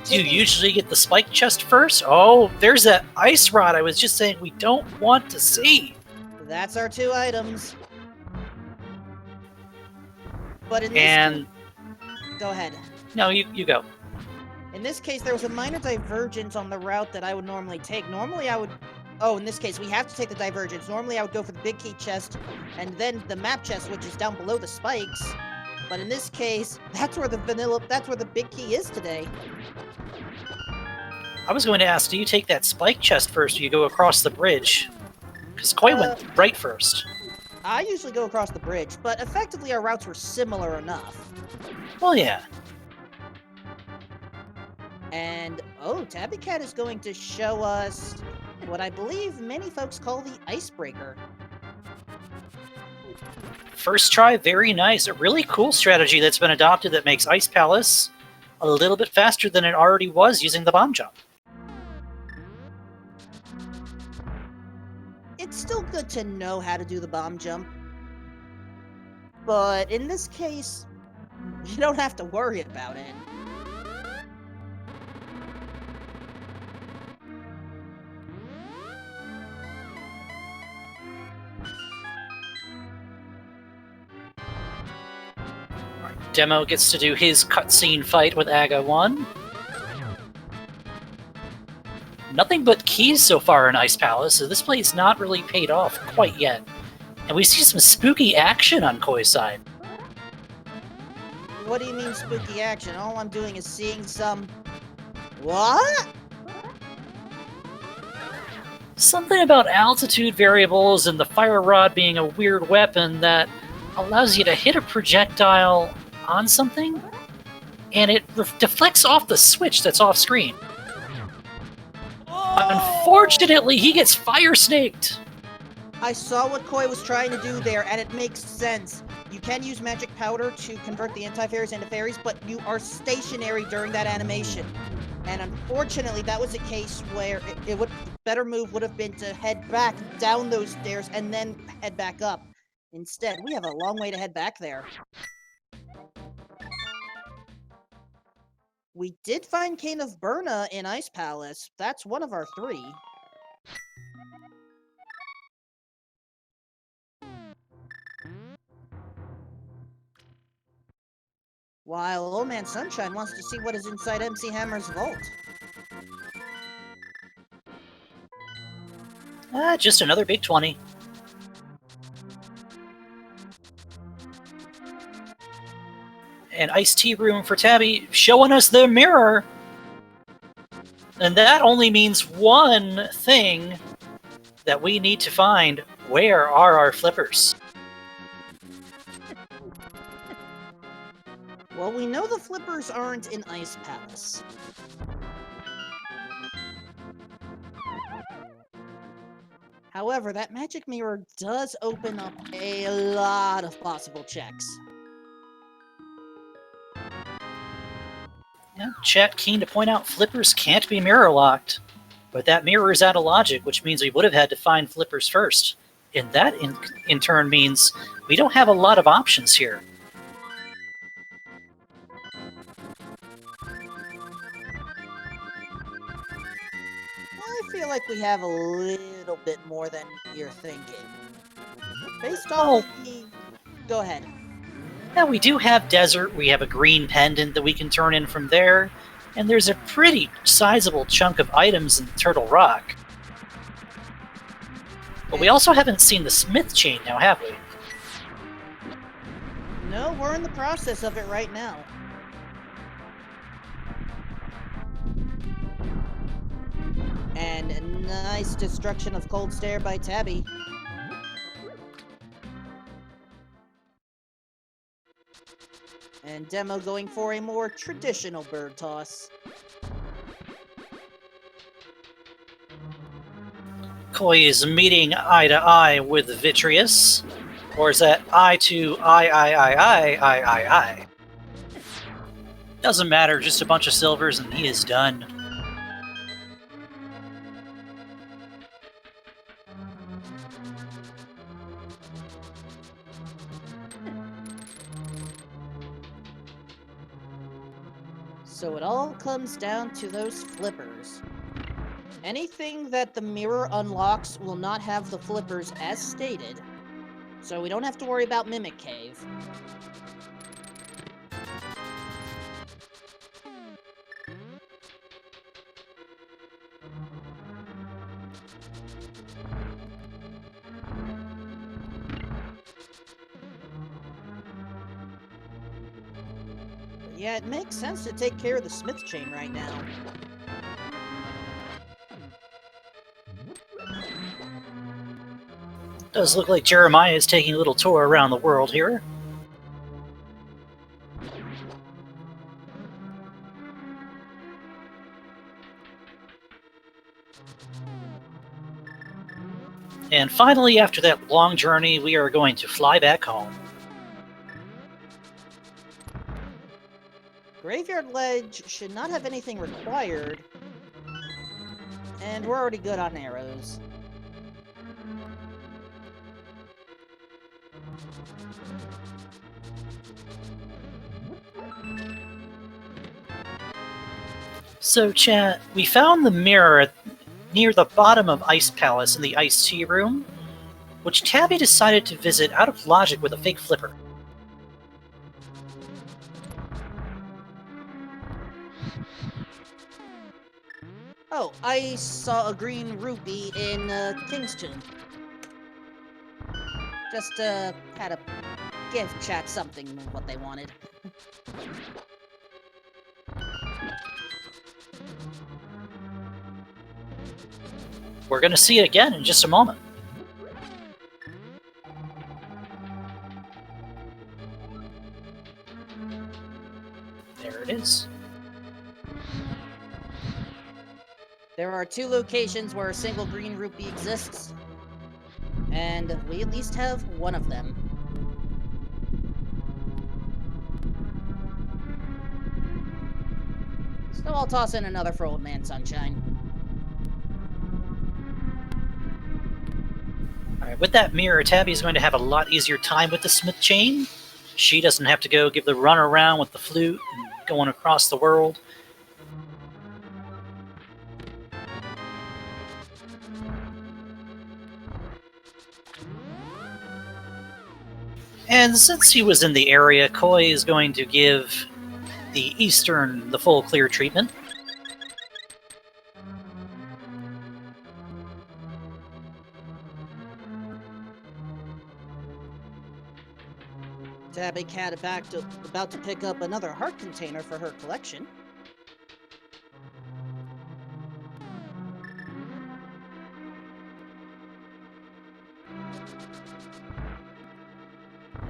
Do you usually get the spike chest first? Oh, there's that ice rod I was just saying we don't want to see. That's our 2 items. But in this And go ahead. No, you go. In this case, there was a minor divergence on the route that I would normally take. Normally, I would... Oh, in this case, we have to take the divergence. Normally, I would go for the big key chest, and then the map chest, which is down below the spikes. But in this case, that's where the big key is today. I was going to ask, do you take that spike chest first or you go across the bridge? Because Koi went right first. I usually go across the bridge, but effectively our routes were similar enough. Well, yeah. And, oh, Tabby Cat is going to show us what I believe many folks call the icebreaker. First try, very nice. A really cool strategy that's been adopted that makes Ice Palace a little bit faster than it already was using the bomb jump. It's still good to know how to do the bomb jump. But in this case, you don't have to worry about it. Demo gets to do his cutscene fight with Aga 1. Nothing but keys so far in Ice Palace, so this play's not really paid off quite yet. And we see some spooky action on Koi's side. What do you mean spooky action? All I'm doing is seeing some... What? Something about altitude variables and the fire rod being a weird weapon that allows you to hit a projectile on something, and it deflects off the switch that's off screen. Oh! Unfortunately, he gets fire snaked. I saw what Koi was trying to do there, and it makes sense. You can use magic powder to convert the anti-fairies into fairies, but you are stationary during that animation. And unfortunately, that was a case where the better move would have been to head back down those stairs and then head back up. Instead, we have a long way to head back there. We did find Cane of Berna in Ice Palace. That's one of our 3. While Old Man Sunshine wants to see what is inside MC Hammer's vault. Just another big 20. An iced tea room for Tabby, showing us the mirror. And that only means one thing that we need to find. Where are our flippers? Well, we know the flippers aren't in Ice Palace. However, that magic mirror does open up a lot of possible checks. Yeah, chat keen to point out flippers can't be mirror locked, but that mirror is out of logic, which means we would have had to find flippers first. And that in turn means we don't have a lot of options here. I feel like we have a little bit more than you're thinking. Based on the... Go ahead. Yeah, we do have desert, we have a green pendant that we can turn in from there, and there's a pretty sizable chunk of items in Turtle Rock. But we also haven't seen the Smith chain now, have we? No, we're in the process of it right now. And a nice destruction of Cold Stare by Tabby. And Demo going for a more traditional bird toss. Koi is meeting eye to eye with Vitreous. Or is that eye to eye? Doesn't matter, just a bunch of silvers and he is done. So it all comes down to those flippers. Anything that the mirror unlocks will not have the flippers as stated, so we don't have to worry about Mimic Cave. Yeah, it makes sense to take care of the smith chain right now. Does look like Jeremiah is taking a little tour around the world here. And finally, after that long journey, we are going to fly back home. Graveyard Ledge should not have anything required. And we're already good on arrows. So, chat, we found the mirror near the bottom of Ice Palace in the iced tea room, which Tabby decided to visit out of logic with a fake flipper. Oh, I saw a green rupee in King's Tomb. Just had to give chat something what they wanted. We're going to see it again in just a moment. There it is. There are 2 locations where a single green rupee exists, and we at least have one of them. So I'll toss in another for Old Man Sunshine. Alright, with that mirror, Tabby's going to have a lot easier time with the smith chain. She doesn't have to go give the run around with the flute and going across the world. And since he was in the area, Koi is going to give the Eastern the full clear treatment. Tabby Cat about to pick up another heart container for her collection.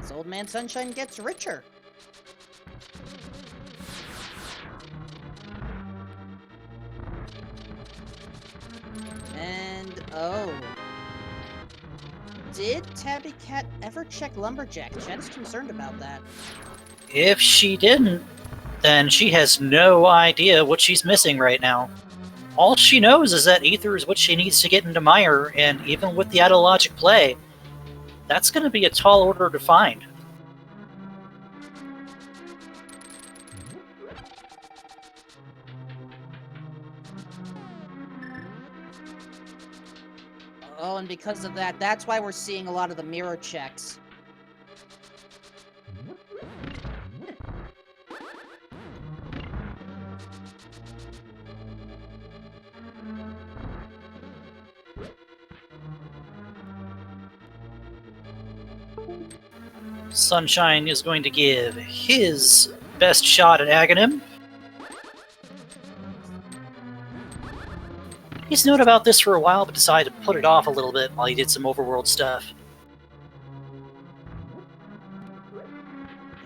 As Old Man Sunshine gets richer. And, oh. Did Tabby Cat ever check Lumberjack? Chat is concerned about that. If she didn't, then she has no idea what she's missing right now. All she knows is that Ether is what she needs to get into Mire, and even with the out-of-logic play, that's going to be a tall order to find. Oh, and because of that, that's why we're seeing a lot of the mirror checks. Sunshine is going to give his best shot at Aghanim. He's known about this for a while, but decided to put it off a little bit while he did some overworld stuff.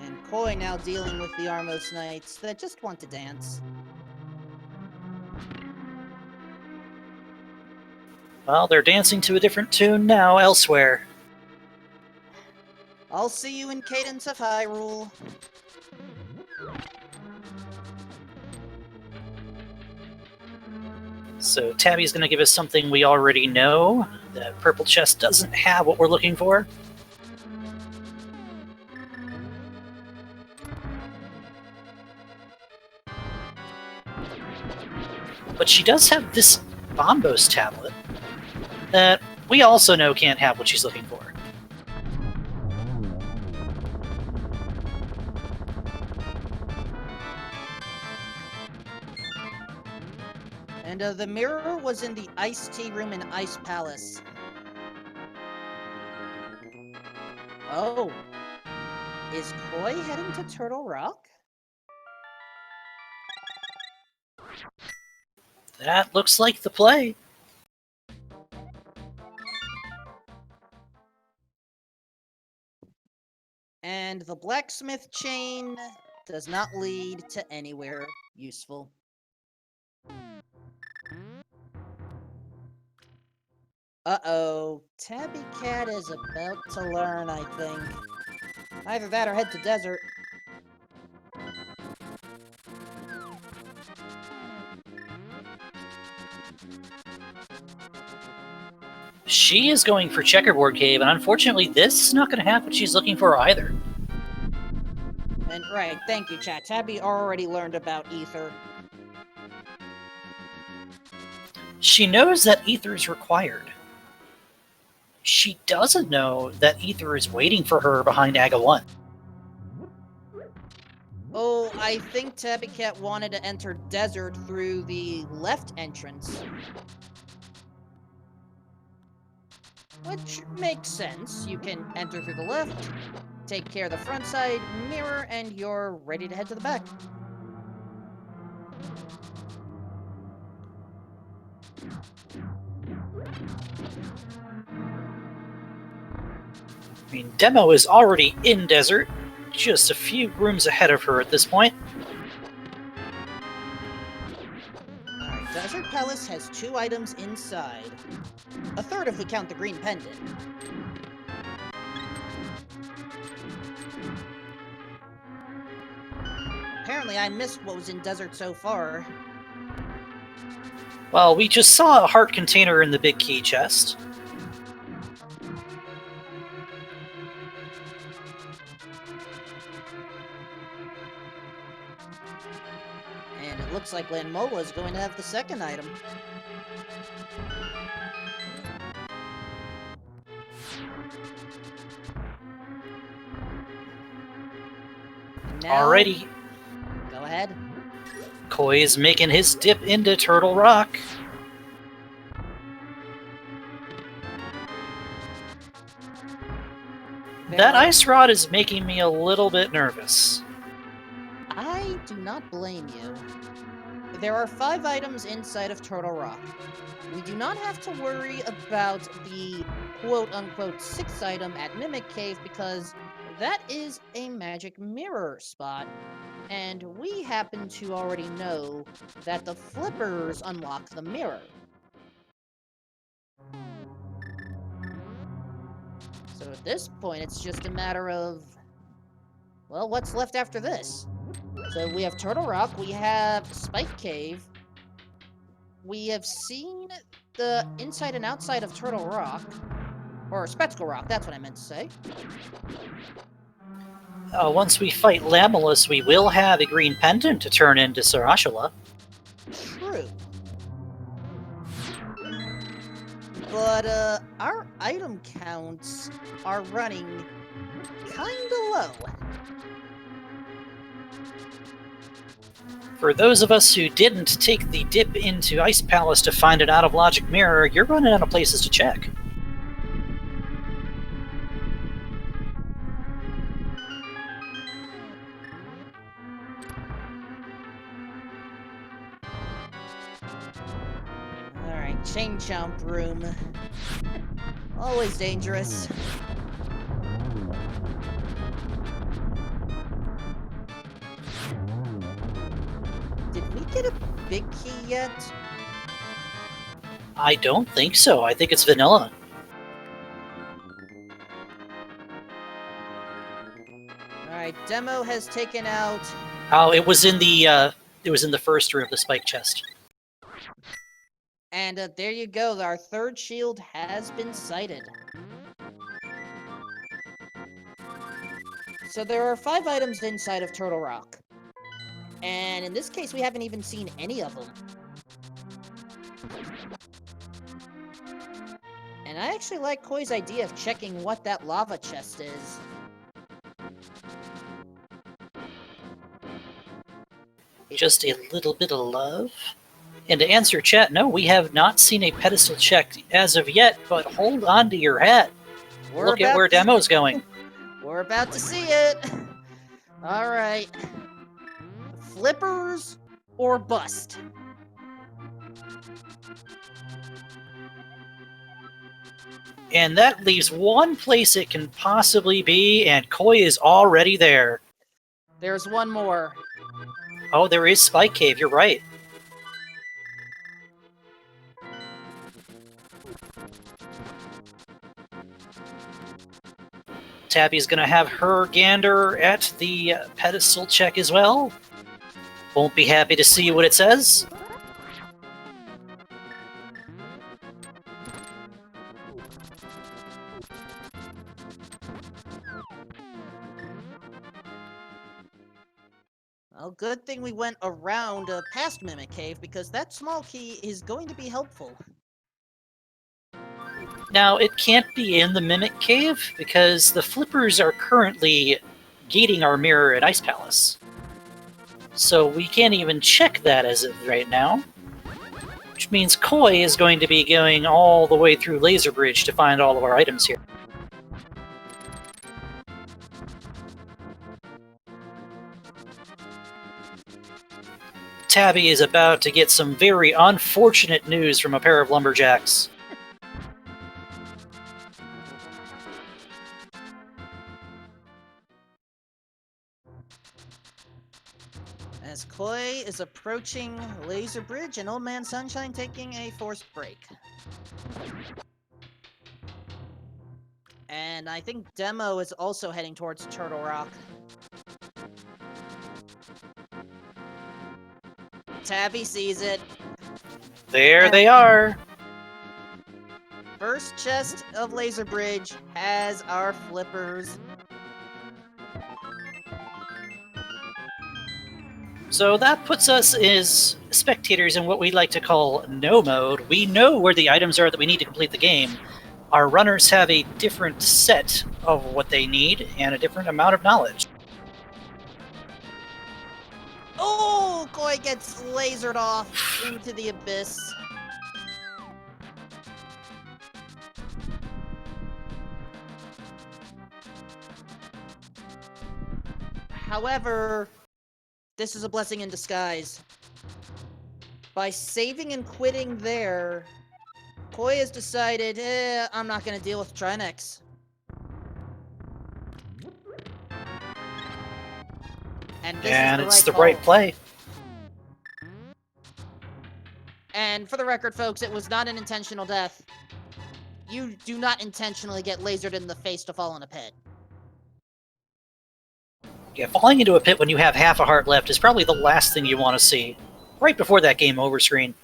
And Koi now dealing with the Armos Knights that just want to dance. Well, they're dancing to a different tune now elsewhere. I'll see you in Cadence of Hyrule. So Tabby's going to give us something we already know. The purple chest doesn't have what we're looking for. But she does have this Bombos tablet that we also know can't have what she's looking for. And the mirror was in the iced tea room in Ice Palace. Oh. Is Koi heading to Turtle Rock? That looks like the play. And the blacksmith chain does not lead to anywhere useful. Uh-oh, Tabby Cat is about to learn, I think. Either that or head to desert. She is going for Checkerboard Cave, and unfortunately this is not going to have what she's looking for either. And right, thank you, chat. Tabby already learned about Ether. She knows that Ether is required. She doesn't know that Ether is waiting for her behind Aga 1. Oh, I think Tabby Cat wanted to enter desert through the left entrance. Which makes sense. You can enter through the left, take care of the front side mirror, and you're ready to head to the back. I mean, Demo is already in desert, just a few rooms ahead of her at this point. Alright, Desert Palace has 2 items inside. A third if we count the green pendant. Apparently I missed what was in desert so far. Well, we just saw a heart container in the big key chest. And it looks like Lanmola is going to have the second item. Now, Already, go ahead. Koi is making his dip into Turtle Rock. That ice rod is making me a little bit nervous. I do not blame you. There are 5 items inside of Turtle Rock. We do not have to worry about the quote-unquote 6th item at Mimic Cave because that is a magic mirror spot. And we happen to already know that the flippers unlock the mirror. So at this point, it's just a matter of, well, what's left after this? So we have Turtle Rock, we have Spike Cave, we have seen the inside and outside of Turtle Rock, or Spectacle Rock, that's what I meant to say. Once we fight Lamulus, we will have a green pendant to turn into Sarashula. True. But, our item counts are running kinda low. For those of us who didn't take the dip into Ice Palace to find an out-of-logic mirror, you're running out of places to check. Alright, chain jump room. Always dangerous. Did we get a big key yet? I don't think so. I think it's vanilla. Alright, Demo has taken out... Oh, it was in the first room, the spike chest. And there you go, our 3rd shield has been sighted. So there are 5 items inside of Turtle Rock. And in this case, we haven't even seen any of them. And I actually like Koi's idea of checking what that lava chest is. Just a little bit of love. And to answer chat, no, we have not seen a pedestal check as of yet, but hold on to your hat. Look at where Demo's going. We're about to see it. Alright. Flippers or bust? And that leaves one place it can possibly be, and Koi is already there. There's one more. Oh, there is Spike Cave, you're right. Tabby's gonna have her gander at the pedestal check as well. Won't be happy to see what it says. Well, good thing we went around past Mimic Cave, because that small key is going to be helpful. Now, it can't be in the Mimic Cave, because the flippers are currently gating our mirror at Ice Palace. So we can't even check that as of right now. Which means Koi is going to be going all the way through Laser Bridge to find all of our items here. Tabby is about to get some very unfortunate news from a pair of lumberjacks. As Koi is approaching Laser Bridge and Old Man Sunshine taking a forced break. And I think Demo is also heading towards Turtle Rock. Tabby sees it. There they are! First chest of Laser Bridge has our flippers. So that puts us as spectators in what we like to call no mode. We know where the items are that we need to complete the game. Our runners have a different set of what they need and a different amount of knowledge. Oh, Koi gets lasered off into the abyss. However, this is a blessing in disguise. By saving and quitting there, Koi has decided, I'm not going to deal with Trinex. And It's the right play. And for the record, folks, it was not an intentional death. You do not intentionally get lasered in the face to fall in a pit. Yeah, falling into a pit when you have half a heart left is probably the last thing you want to see. Right before that game over screen.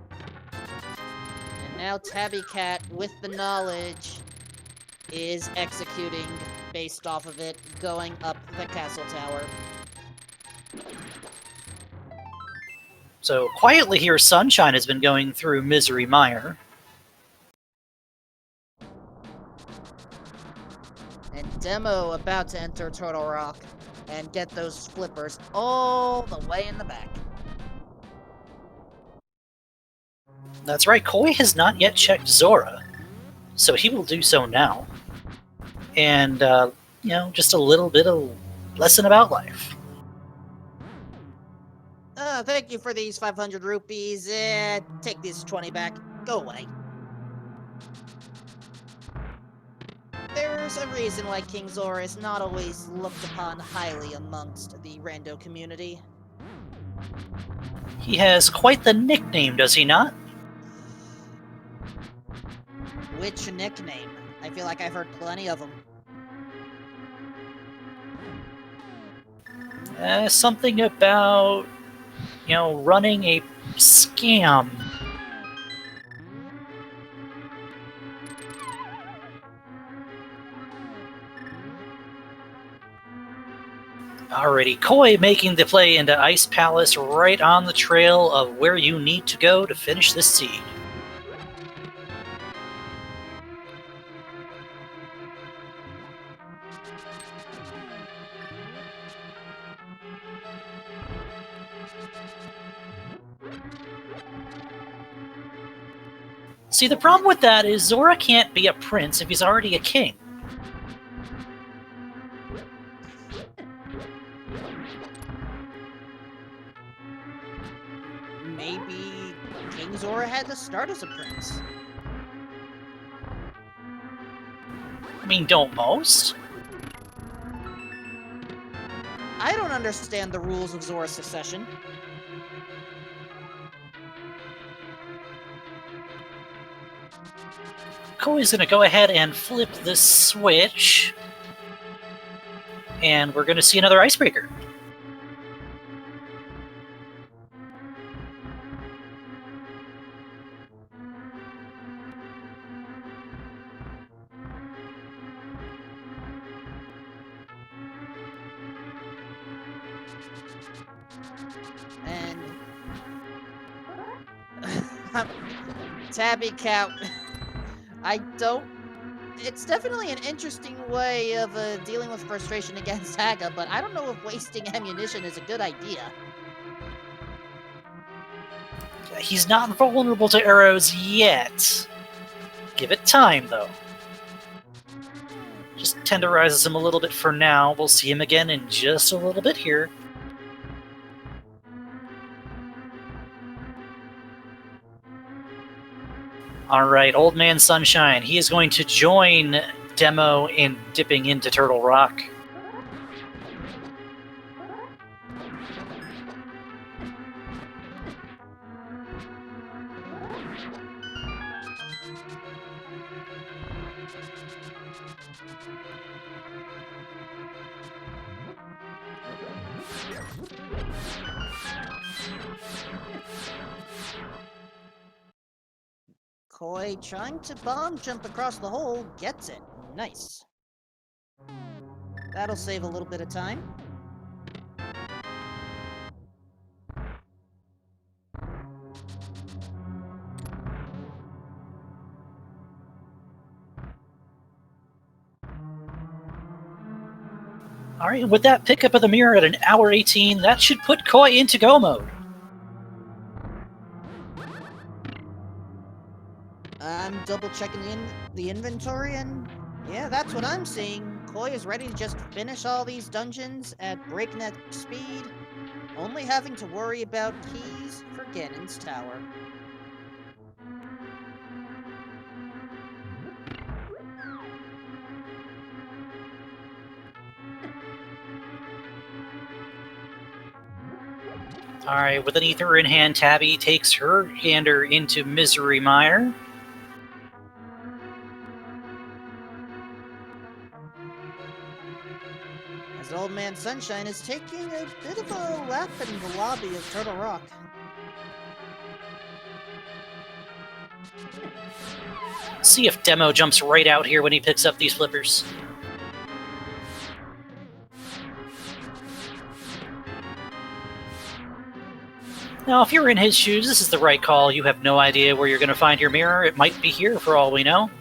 And now Tabby Cat, with the knowledge, is executing based off of it, going up the castle tower. So quietly here, Sunshine has been going through Misery Mire. And Demo about to enter Turtle Rock and get those flippers all the way in the back. That's right, Koi has not yet checked Zora, so he will do so now. And, just a little bit of lesson about life. Thank you for these 500 rupees. Take these 20 back. Go away. There's a reason why King Zora is not always looked upon highly amongst the rando community. He has quite the nickname, does he not? Which nickname? I feel like I've heard plenty of them. Something about, running a scam. Alrighty, Koi making the play into Ice Palace right on the trail of where you need to go to finish this seed. See, the problem with that is Zora can't be a prince if he's already a king. thinking Zora had to start as a prince. I mean, don't most? I don't understand the rules of Zora's succession. Koi's gonna go ahead and flip the switch. And we're gonna see another icebreaker. And Tabby Cow. I don't. It's definitely an interesting way of dealing with frustration against Haga, but I don't know if wasting ammunition is a good idea. He's not vulnerable to arrows yet. Give it time, though. Just tenderizes him a little bit for now. We'll see him again in just a little bit here. Alright, Old Man Sunshine. He is going to join Demo in dipping into Turtle Rock. Koi trying to bomb jump across the hole gets it. Nice. That'll save a little bit of time. Alright, with that pickup of the mirror at an hour 18, that should put Koi into go mode. I'm double checking the inventory, and yeah, that's what I'm seeing. Koi is ready to just finish all these dungeons at breakneck speed, only having to worry about keys for Ganon's tower. Alright, with an ether in hand, Tabby takes her gander into Misery Mire. As Old Man Sunshine is taking a bit of a lap in the lobby of Turtle Rock. See if Demo jumps right out here when he picks up these flippers. Now, if you're in his shoes, this is the right call. You have no idea where you're going to find your mirror. It might be here, for all we know.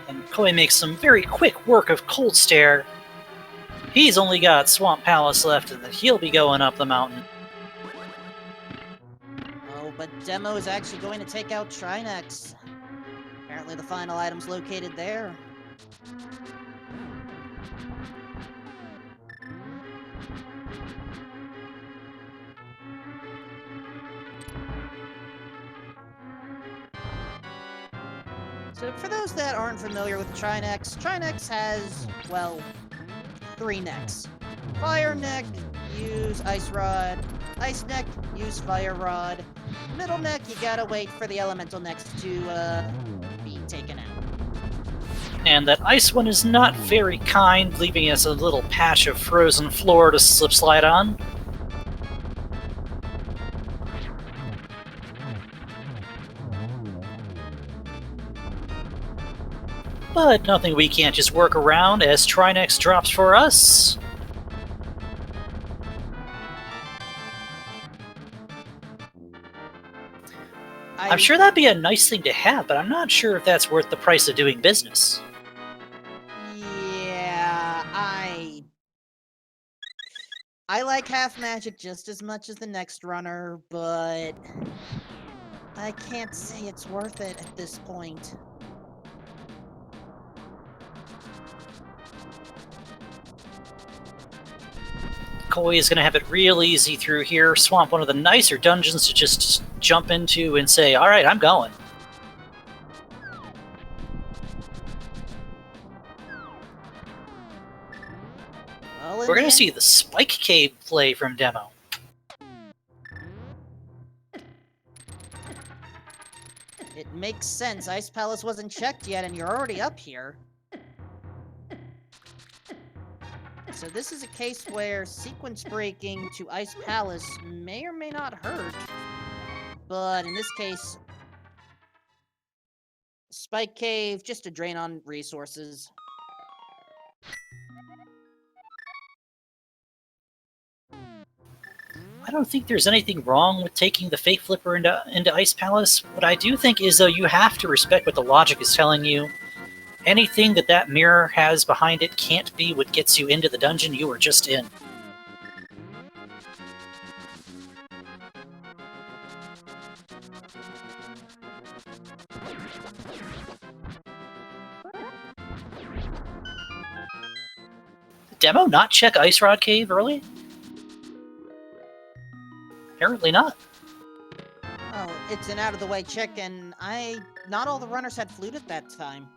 And Koi makes some very quick work of Cold Stare. He's only got Swamp Palace left, and he'll be going up the mountain. Oh, but Demo is actually going to take out Trinex. Apparently the final item's located there. So for those that aren't familiar with Trinex, Trinex has, well, 3 necks. Fire neck, use Ice Rod. Ice neck, use Fire Rod. Middle neck, you gotta wait for the elemental necks to be taken out. And that ice one is not very kind, leaving us a little patch of frozen floor to slip slide on. But nothing we can't just work around as Trinex drops for us. I'm sure that'd be a nice thing to have, but I'm not sure if that's worth the price of doing business. Yeah, I like half magic just as much as the next runner, but I can't say it's worth it at this point. Koi is going to have it real easy through here. Swamp, one of the nicer dungeons to just jump into and say, all right, I'm going. Well, We're going to see the Spike Cave play from Demo. It makes sense. Ice Palace wasn't checked yet, and you're already up here. So this is a case where sequence breaking to Ice Palace may or may not hurt. But in this case, Spike Cave, just a drain on resources. I don't think there's anything wrong with taking the Fake Flipper into Ice Palace. What I do think is, though, you have to respect what the logic is telling you. Anything that mirror has behind it can't be what gets you into the dungeon you were just in. Did Demo not check Ice Rod Cave early? Apparently not. Oh, it's an out-of-the-way check, and not all the runners had flute at that time.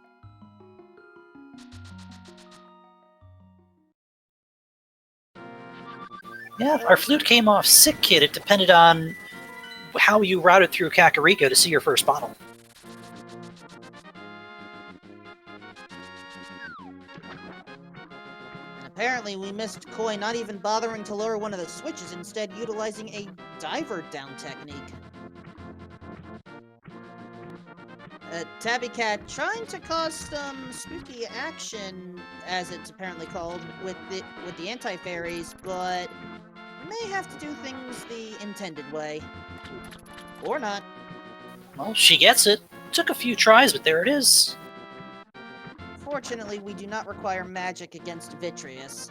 Yeah, our flute came off sick, kid. It depended on how you routed through Kakariko to see your first bottle. And apparently we missed Koi not even bothering to lower one of the switches, instead utilizing a diver down technique. Tabby Cat trying to cause some spooky action, as it's apparently called, with the anti-fairies, but may have to do things the intended way. Or not. Well, she gets it. Took a few tries, but there it is. Fortunately, we do not require magic against Vitreous.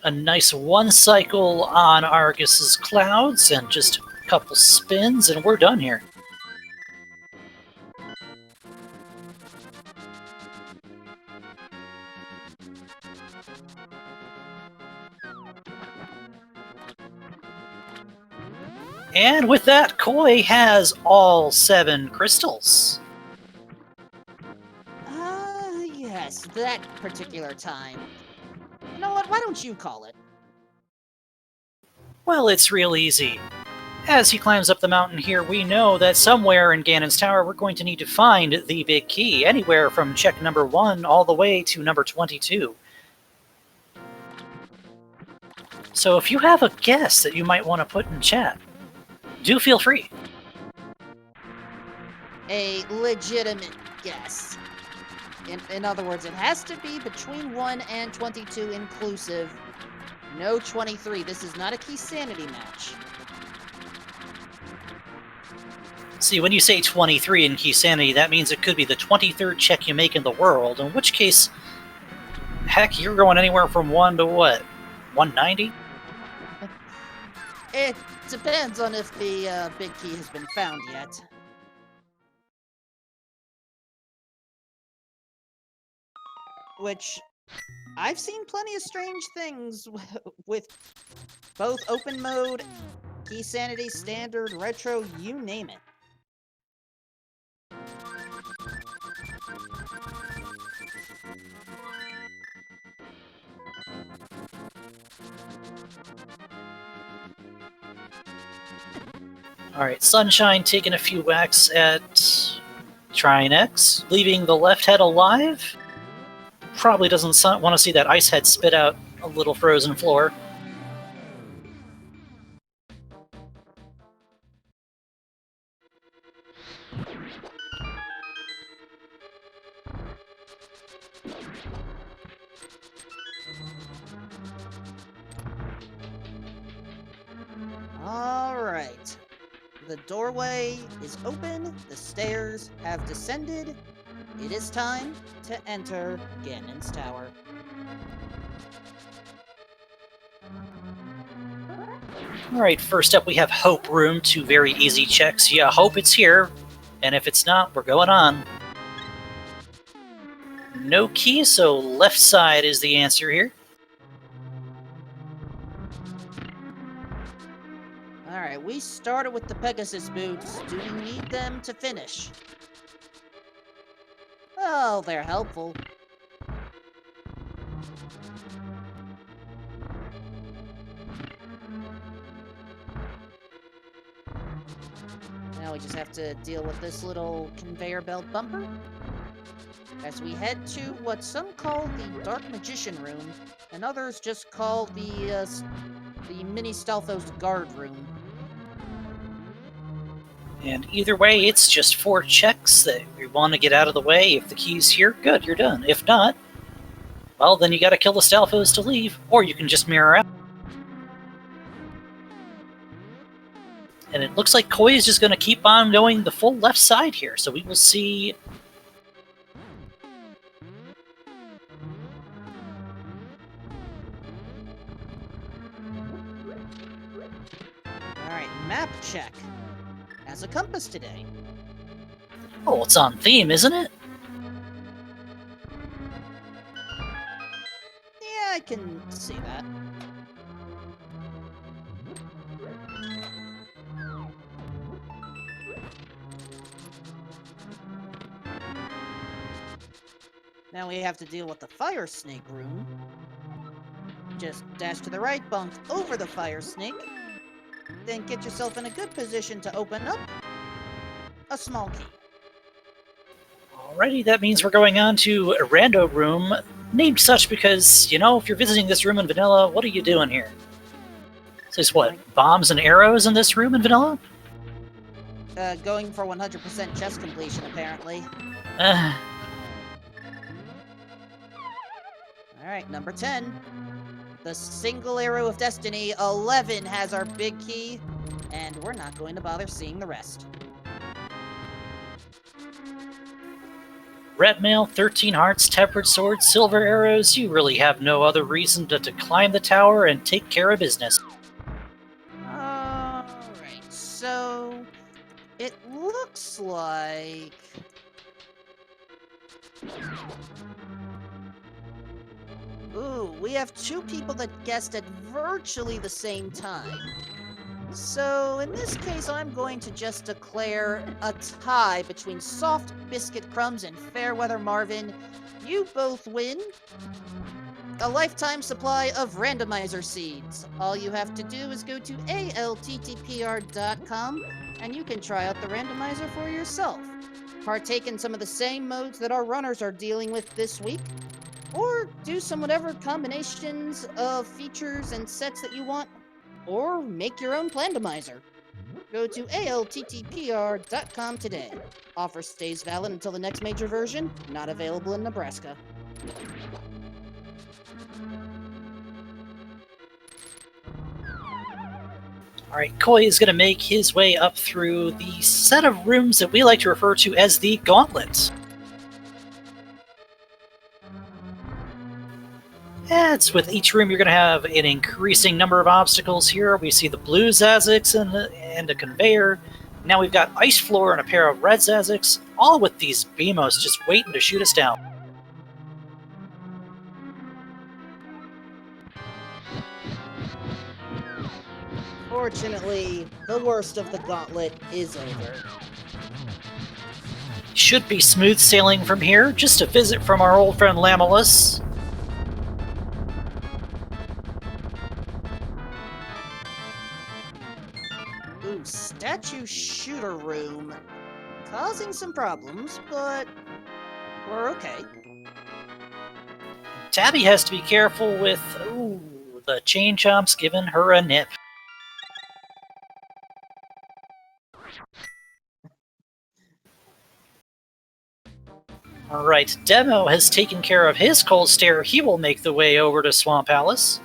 A nice one cycle on Argus's clouds, and just a couple spins, and we're done here. And with that, Koi has all 7 crystals. Yes, that particular time. You know what, why don't you call it? Well, it's real easy. As he climbs up the mountain here, we know that somewhere in Ganon's Tower we're going to need to find the big key, anywhere from check number 1 all the way to number 22. So if you have a guess that you might want to put in chat, do feel free. A legitimate guess. In other words, it has to be between 1 and 22 inclusive. No 23. This is not a key sanity match. See, when you say 23 in key sanity, that means it could be the 23rd check you make in the world, in which case, heck, you're going anywhere from 1 to what? 190? It depends on if the big key has been found yet. Which, I've seen plenty of strange things with both open mode, key sanity, standard, retro, you name it. Alright, Sunshine taking a few whacks at Trine X, leaving the left head alive. Probably doesn't want to see that ice head spit out a little frozen floor. Alright. The doorway is open, the stairs have descended, It is time to enter Ganon's Tower. Alright, first up we have Hope Room, 2 very easy checks. Yeah, hope it's here, and if it's not, we're going on. No key, so left side is the answer here. Alright, we started with the Pegasus boots. Do we need them to finish? Oh, they're helpful. Now we just have to deal with this little conveyor belt bumper as we head to what some call the Dark Magician Room, and others just call the Mini Stalfos Guard Room. And either way, it's just 4 checks that we want to get out of the way. If the key's here, good, you're done. If not, well, then you gotta kill the Stalfos to leave, or you can just mirror out. And it looks like Koi is just gonna keep on going the full left side here, so we will see. Alright, map check. Has a compass today. Oh, it's on theme, isn't it? Yeah, I can see that. Now we have to deal with the fire snake room. Just dash to the right, bump over the fire snake, then get yourself in a good position to open up a small key. Alrighty, that means we're going on to a rando room, named such because, you know, if you're visiting this room in vanilla, what are you doing here? So there's what, bombs and arrows in this room in vanilla? Going for 100% chest completion, apparently. Alright, number 10. The single arrow of destiny. 11 has our big key, and we're not going to bother seeing the rest. Red mail, 13 hearts, tempered sword, silver arrows. You really have no other reason to climb the tower and take care of business. Alright, so it looks like... Ooh, we have 2 people that guessed at virtually the same time. So, in this case, I'm going to just declare a tie between Soft Biscuit Crumbs and Fairweather Marvin. You both win a lifetime supply of randomizer seeds. All you have to do is go to ALTTPR.com and you can try out the randomizer for yourself. Partake in some of the same modes that our runners are dealing with this week, or do some whatever combinations of features and sets that you want, or make your own Plandomizer. Go to ALTTPR.com today. Offer stays valid until the next major version, not available in Nebraska. Alright, Koi is going to make his way up through the set of rooms that we like to refer to as the Gauntlet. It's with each room you're going to have an increasing number of obstacles here. We see the blue Zazics and a conveyor. Now we've got ice floor and a pair of red Zazics, all with these Beamos just waiting to shoot us down. Fortunately, the worst of the gauntlet is over. Should be smooth sailing from here. Just a visit from our old friend Lamulus. Ooh, statue shooter room. Causing some problems, but we're okay. Tabby has to be careful with the chain chomps giving her a nip. Alright, Demo has taken care of his cold stare. He will make the way over to Swamp Palace.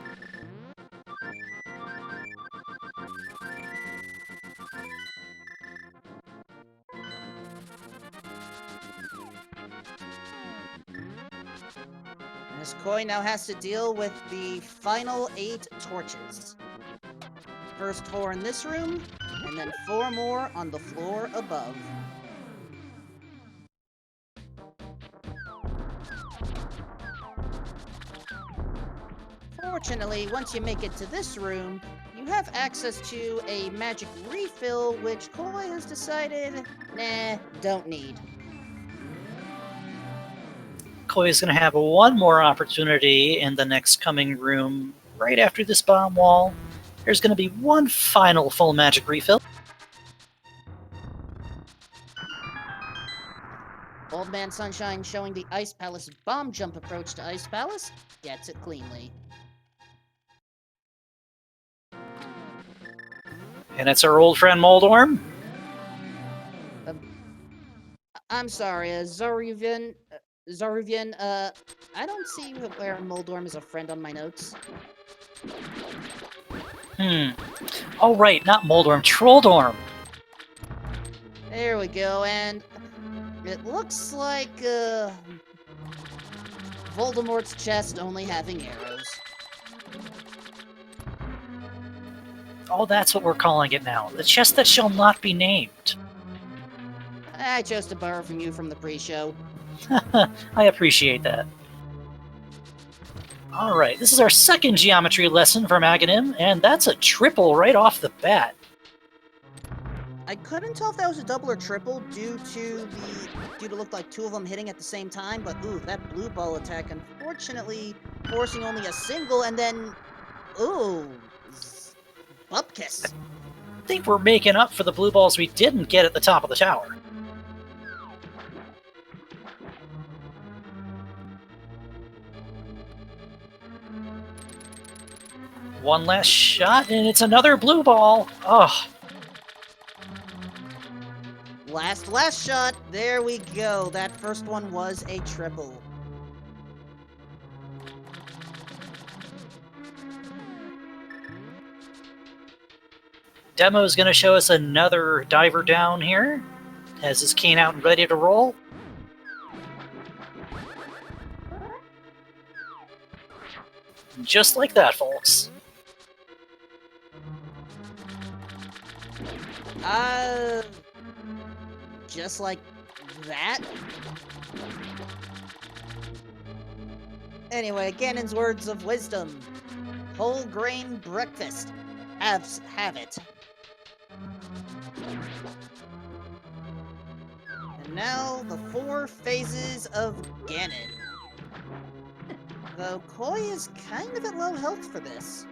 Miss Koi now has to deal with the final 8 torches. First 4 in this room, and then 4 more on the floor above. Fortunately, once you make it to this room, you have access to a magic refill, which Koi has decided, nah, don't need. Koi is going to have one more opportunity in the next coming room right after this bomb wall. There's going to be one final full magic refill. Old Man Sunshine showing the Ice Palace bomb jump approach to Ice Palace, gets it cleanly. And it's our old friend Moldorm. I'm sorry, Zoruvian, I don't see where Moldorm is a friend on my notes. Oh right, not Moldorm, Trolldorm. There we go, and it looks like, Voldemort's chest only having arrows. Oh, that's what we're calling it now. The chest that shall not be named. I chose to borrow from you from the pre-show. I appreciate that. Alright, this is our second geometry lesson from Aghanim, and that's a triple right off the bat. I couldn't tell if that was a double or triple due to look like 2 of them hitting at the same time, but ooh, that blue ball attack, unfortunately, forcing only a single, and then, ooh, bupkis. I think we're making up for the blue balls we didn't get at the top of the tower. One last shot, and it's another blue ball. Oh, Last shot. There we go. That first one was a triple. Demo's going to show us another diver down here. Has his cane out and ready to roll. Just like that, folks. Just like that? Anyway, Ganon's words of wisdom. Whole grain breakfast. Have it. And now, the 4 phases of Ganon. Though Koi is kind of at low health for this.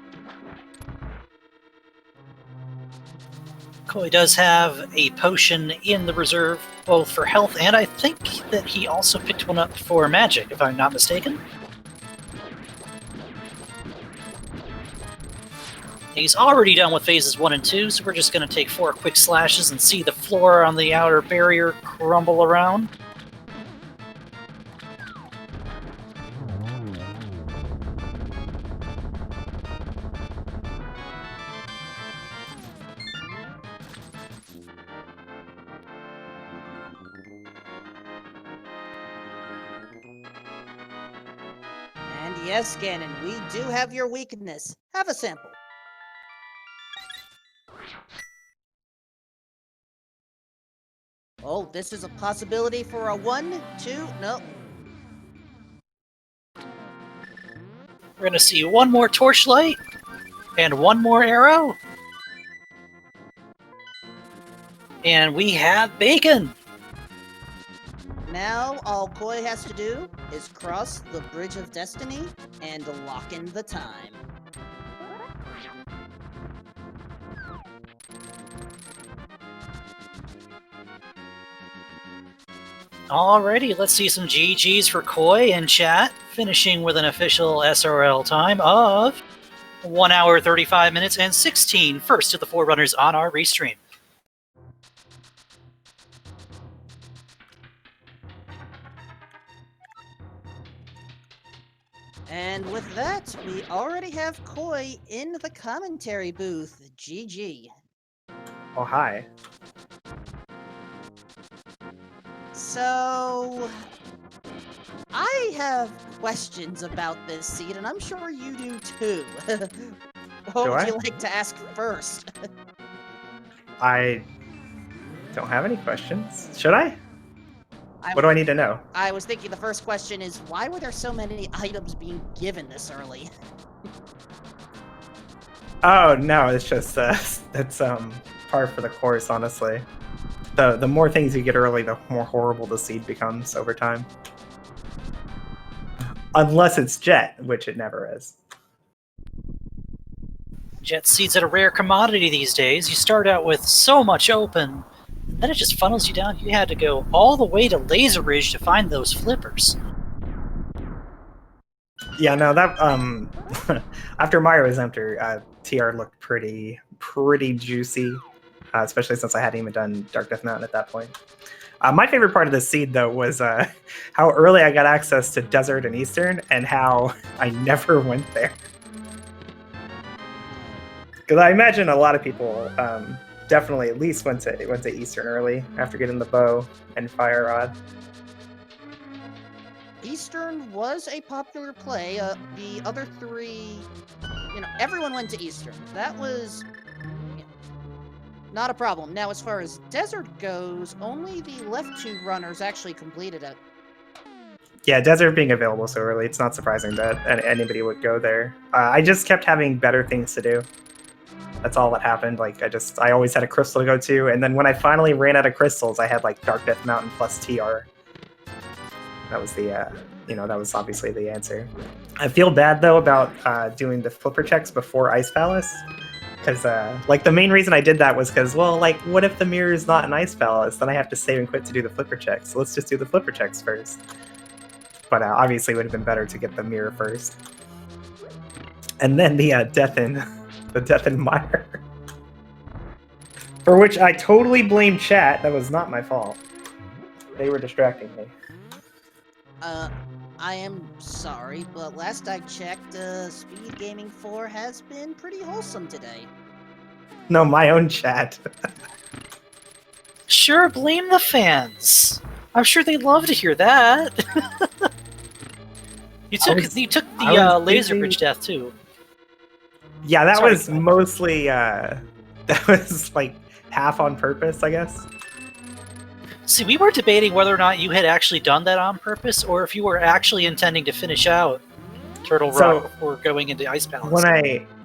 Koi does have a potion in the reserve, both for health, and I think that he also picked one up for magic, if I'm not mistaken. He's already done with phases 1 and 2, so we're just going to take 4 quick slashes and see the floor on the outer barrier crumble around. And yes, Ganon, we do have your weakness. Have a sample. Oh, this is a possibility for a 1, 2, no. We're going to see one more torchlight and one more arrow. And we have bacon. Now, all Koi has to do is cross the Bridge of Destiny and lock in the time. Alrighty, let's see some GGs for Koi in chat, finishing with an official SRL time of 1 hour, 35 minutes, and 16, first of the 4 runners on our restream. And with that, we already have Koi in the commentary booth. GG. Oh, hi. So, I have questions about this seed, and I'm sure you do too. What Do would I? you like to ask first? I don't have any questions. Should I? I What do I need to know? I was thinking the first question is, why were there so many items being given this early? Oh no, it's just that's par for the course, honestly. The more things you get early, the more horrible the seed becomes over time. Unless it's Jet, which it never is. Jet seeds are a rare commodity these days. You start out with so much open, then it just funnels you down. You had to go all the way to Laser Ridge to find those flippers. Yeah, no, that after Myra's Enter, TR looked pretty juicy, especially since I hadn't even done Dark Death Mountain at that point. My favorite part of the seed, though, was how early I got access to Desert and Eastern, and how I never went there. Because I imagine a lot of people definitely at least went to Eastern early after getting the bow and fire rod. Eastern was a popular play. The other three, everyone went to Eastern. That was not a problem. Now, as far as Desert goes, only the left two runners actually completed it. Yeah, Desert being available so early, it's not surprising that anybody would go there. I just kept having better things to do. That's all that happened. Like, I always had a crystal to go to, and then when I finally ran out of crystals, I had like Dark Death Mountain plus TR. That was the, that was obviously the answer. I feel bad though about doing the flipper checks before Ice Palace, because the main reason I did that was because, well, like, what if the mirror is not an Ice Palace? Then I have to save and quit to do the flipper checks. So let's just do the flipper checks first. But obviously, it would have been better to get the mirror first, and then the death in Mire, for which I totally blame chat. That was not my fault. They were distracting me. I am sorry, but last I checked, Speed Gaming 4 has been pretty wholesome today. No, my own chat. Sure, blame the fans. I'm sure they'd love to hear that. You took the Laser Bridge death too. Yeah, that Sorry, was mostly that was like half on purpose, I guess. See, we were debating whether or not you had actually done that on purpose, or if you were actually intending to finish out Turtle Rock before going into Ice Palace.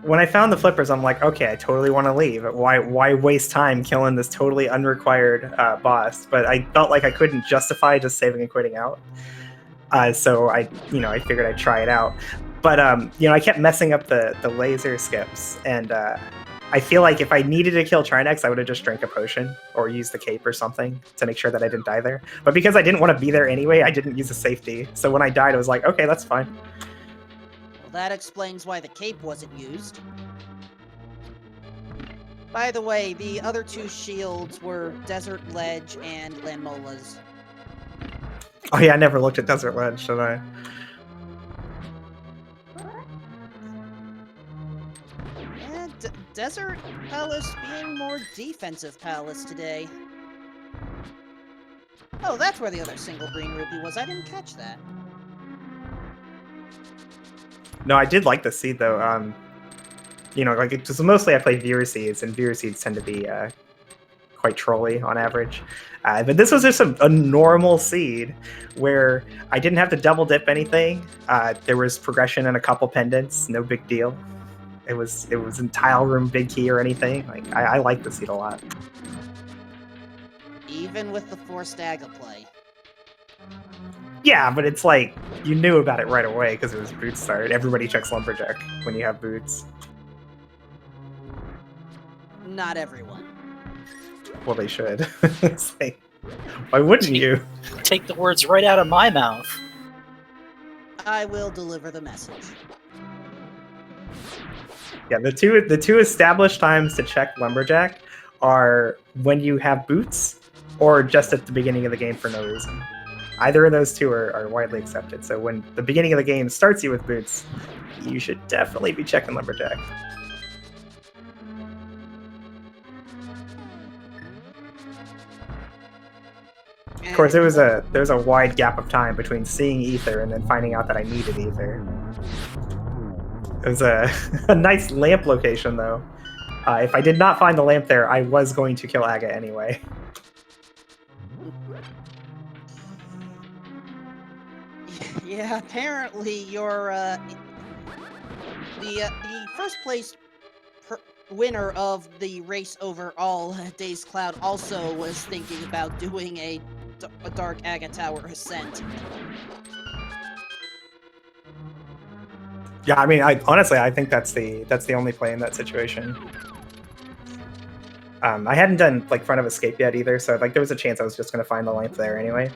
When I found the flippers, I'm like, okay, I totally want to leave. Why waste time killing this totally unrequired boss? But I felt like I couldn't justify just saving and quitting out. So I figured I'd try it out. But I kept messing up the laser skips, and I feel like if I needed to kill Trinex, I would have just drank a potion or used the cape or something to make sure that I didn't die there. But because I didn't want to be there anyway, I didn't use a safety. So when I died, I was like, okay, that's fine. Well, that explains why the cape wasn't used. By the way, the other two shields were Desert Ledge and Lanmola's. Oh yeah, I never looked at Desert Ledge, did I? Yeah, Desert Palace being more defensive palace today. Oh, that's where the other single green ruby was. I didn't catch that. No, I did like the seed though. Like it's mostly I play viewer seeds, and viewer seeds tend to be quite trolly on average. But this was just a normal seed where I didn't have to double dip anything. There was progression and a couple pendants, no big deal. It was in tile room big key or anything. Like I like the seed a lot. Even with the forced Aga play. Yeah, but it's like you knew about it right away because it was boot start. Everybody checks Lumberjack when you have boots. Not everyone. Well, they should. It's like, why wouldn't you? Take the words right out of my mouth. I will deliver the message. Yeah, the two established times to check Lumberjack are when you have boots or just at the beginning of the game for no reason. Either of those two are widely accepted. So when the beginning of the game starts you with boots, you should definitely be checking Lumberjack. Of course, there was a wide gap of time between seeing ether and then finding out that I needed ether. It was a, a nice lamp location, though. If I did not find the lamp there, I was going to kill Aga anyway. Yeah, apparently your the first place winner of the race overall, Days Cloud, also was thinking about doing a Dark Aga Tower ascent. Yeah, I mean, honestly, I think that's the only play in that situation. I hadn't done like Front of Escape yet either, so like there was a chance I was just going to find the lamp there anyway.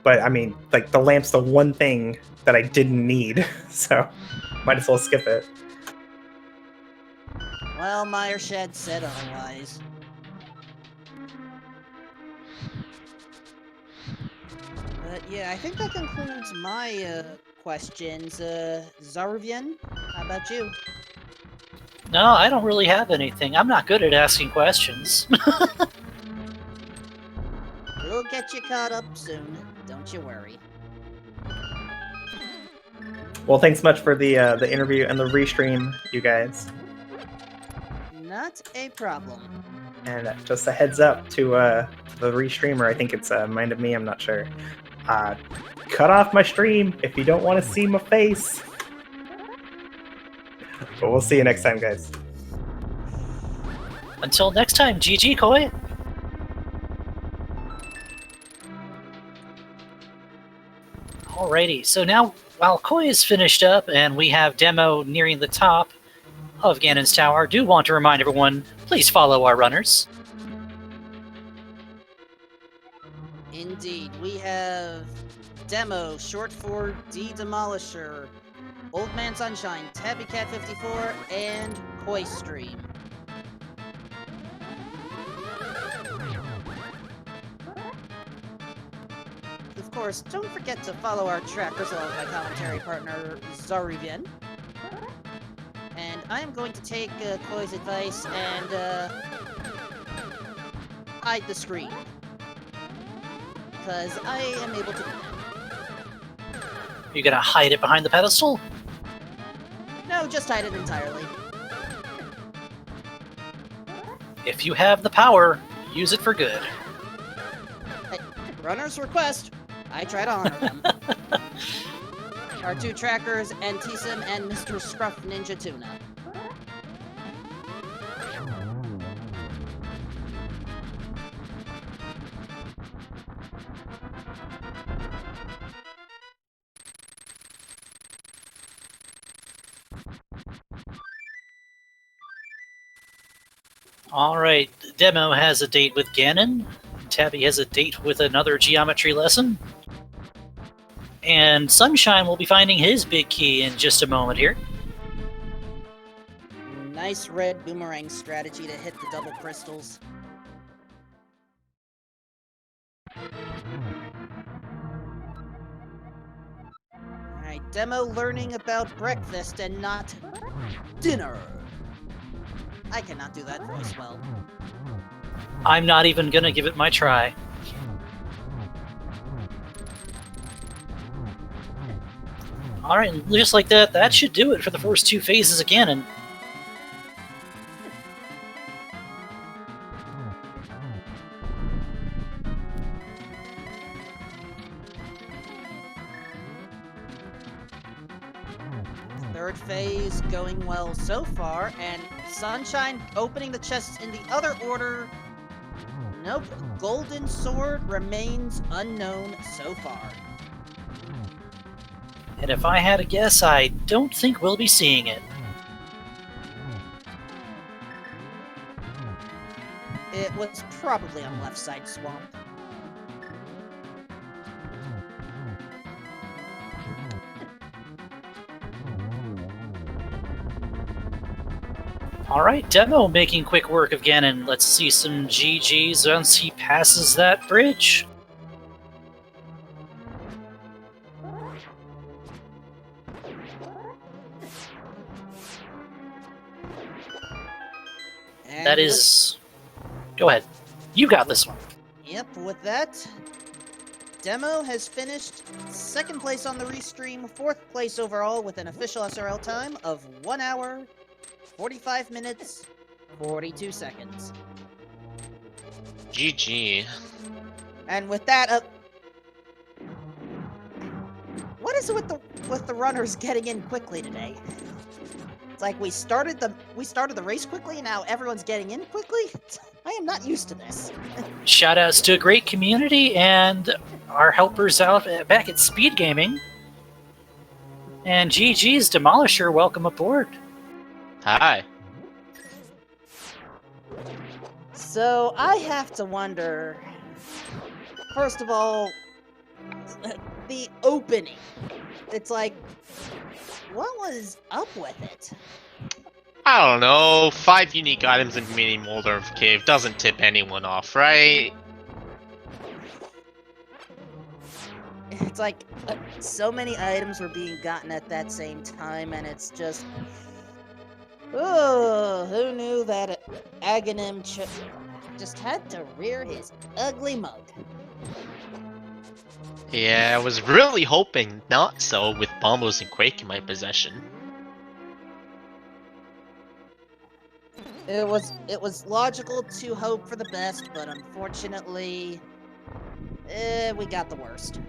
But I mean, like the lamp's the one thing that I didn't need, so might as well skip it. Well, Myershed said otherwise. But yeah, I think that concludes my questions. Zaruvian, how about you? No, I don't really have anything. I'm not good at asking questions. We'll get you caught up soon. Don't you worry. Well, thanks much for the interview and the restream, you guys. Not a problem. And just a heads up to the restreamer. I think it's Mind of Me. I'm not sure. Cut off my stream if you don't want to see my face. But we'll see you next time, guys. Until next time, GG, Koi. Alrighty, so now, while Koi is finished up and we have Demo nearing the top of Ganon's Tower, I do want to remind everyone, please follow our runners. Indeed, we have Demo, short for D Demolisher, Old Man Sunshine, Tabby Cat 54, and Koi Stream. Of course, don't forget to follow our trackers along with my commentary partner, Zaruvian. And I am going to take Koi's advice and hide the screen. Because I am able to do that. You gonna hide it behind the pedestal? No, just hide it entirely. If you have the power, use it for good. Hey, runner's request. I try to honor them. Our two trackers, Antisim and Mr. Scruff Ninja Tuna. Alright, Demo has a date with Ganon. Tabby has a date with another geometry lesson. And Sunshine will be finding his big key in just a moment here. Nice red boomerang strategy to hit the double crystals. Alright, Demo learning about breakfast and not dinner. I cannot do that voice well. I'm not even gonna give it my try. Alright, just like that, that should do it for the first two phases of Ganon. Third phase going well so far, and Sunshine opening the chests in the other order. Nope, Golden Sword remains unknown so far. And if I had a guess, I don't think we'll be seeing it. It was probably on left side swamp. Alright, Demo making quick work of Ganon. Let's see some GGs once he passes that bridge. And That is Go ahead. You got this one. Yep, with that, Demo has finished 2nd place on the restream, 4th place overall with an official SRL time of 1 hour, 45 minutes, 42 seconds. GG. And with that, what is it with the runners getting in quickly today? It's like we started the race quickly, and now everyone's getting in quickly. I am not used to this. Shoutouts to a great community and our helpers out back at Speed Gaming. And GG's Demolisher, welcome aboard. Hi. So I have to wonder, first of all, the opening. It's like, what was up with it? I don't know. 5 unique items in Mini Moldorf Cave doesn't tip anyone off, right? It's like so many items were being gotten at that same time, and it's just, oh, who knew that Aghanim just had to rear his ugly mug? Yeah, I was really hoping not so with Bombos and Quake in my possession. It was logical to hope for the best, but unfortunately, we got the worst.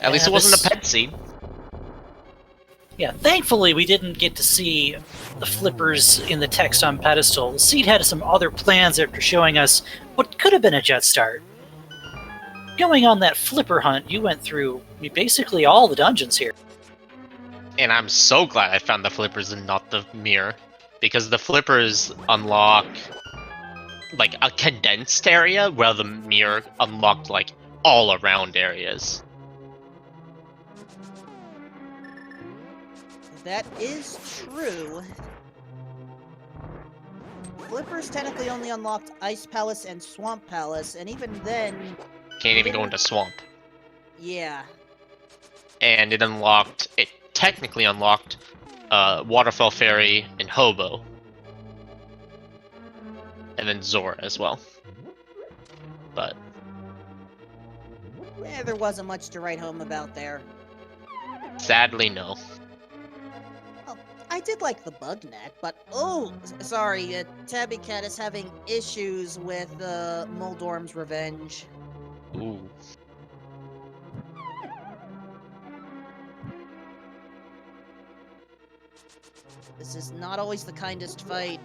At least it wasn't a pet seed. Yeah, thankfully we didn't get to see the flippers in the text on pedestal. The seed had some other plans after showing us what could have been a jet start. Going on that flipper hunt, you went through basically all the dungeons here. And I'm so glad I found the flippers and not the mirror. Because the flippers unlock like a condensed area, while the mirror unlocked like all around areas. That is true. Flippers technically only unlocked Ice Palace and Swamp Palace, and even then... Can't even go into Swamp. Yeah. And it technically unlocked Waterfall Ferry and Hobo. And then Zora as well. But... there wasn't much to write home about there. sadly, no. I did like the bug net, but oh, sorry, Tabby Cat is having issues with Moldorm's Revenge. Ooh. This is not always the kindest fight.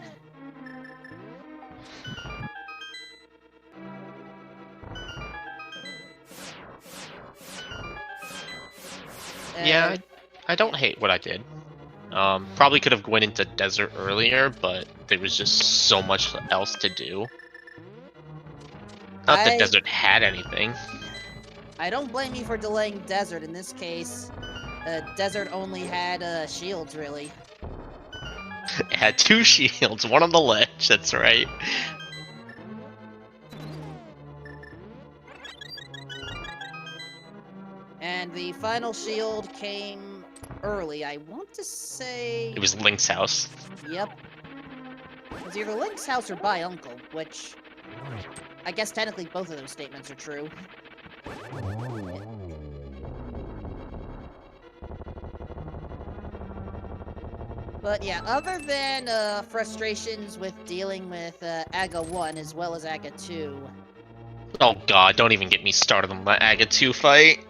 Yeah, I don't hate what I did. Probably could have went into desert earlier, but there was just so much else to do. Not that desert had anything. I don't blame you for delaying desert. In this case, desert only had shields, really. It had 2 shields, one on the ledge, that's right. And the final shield came early. I want to say... It was Link's house. Yep. It was either Link's house or by Uncle, which... I guess technically both of those statements are true. But yeah, other than frustrations with dealing with Aga 1 as well as Aga 2... Oh god, don't even get me started on the Aga 2 fight.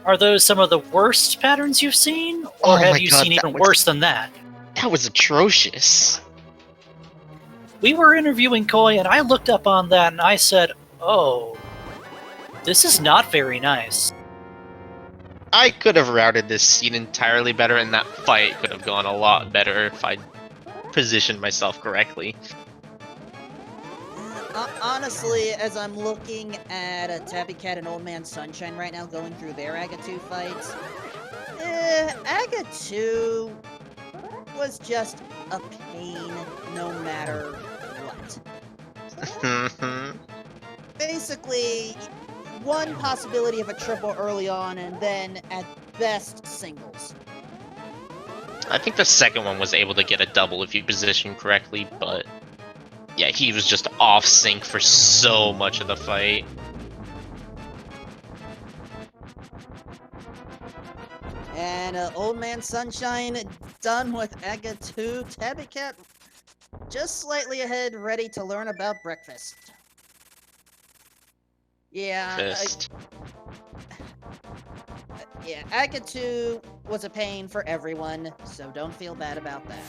Are those some of the worst patterns you've seen? Or have you seen even worse than that? That was atrocious. We were interviewing Koi, and I looked up on that, and I said, oh, this is not very nice. I could have routed this scene entirely better, and that fight could have gone a lot better if I positioned myself correctly. Honestly, as I'm looking at Tabby Cat and Old Man Sunshine right now going through their Aga 2 fights, Aga 2 was just a pain no matter what. Basically, one possibility of a triple early on, and then at best singles. I think the second one was able to get a double if you position correctly, but Yeah, he was just off sync for so much of the fight. And Old Man Sunshine done with Aga 2. Tabby Cat just slightly ahead, ready to learn about breakfast. Yeah, Fist. yeah, Aga 2 was a pain for everyone, so don't feel bad about that.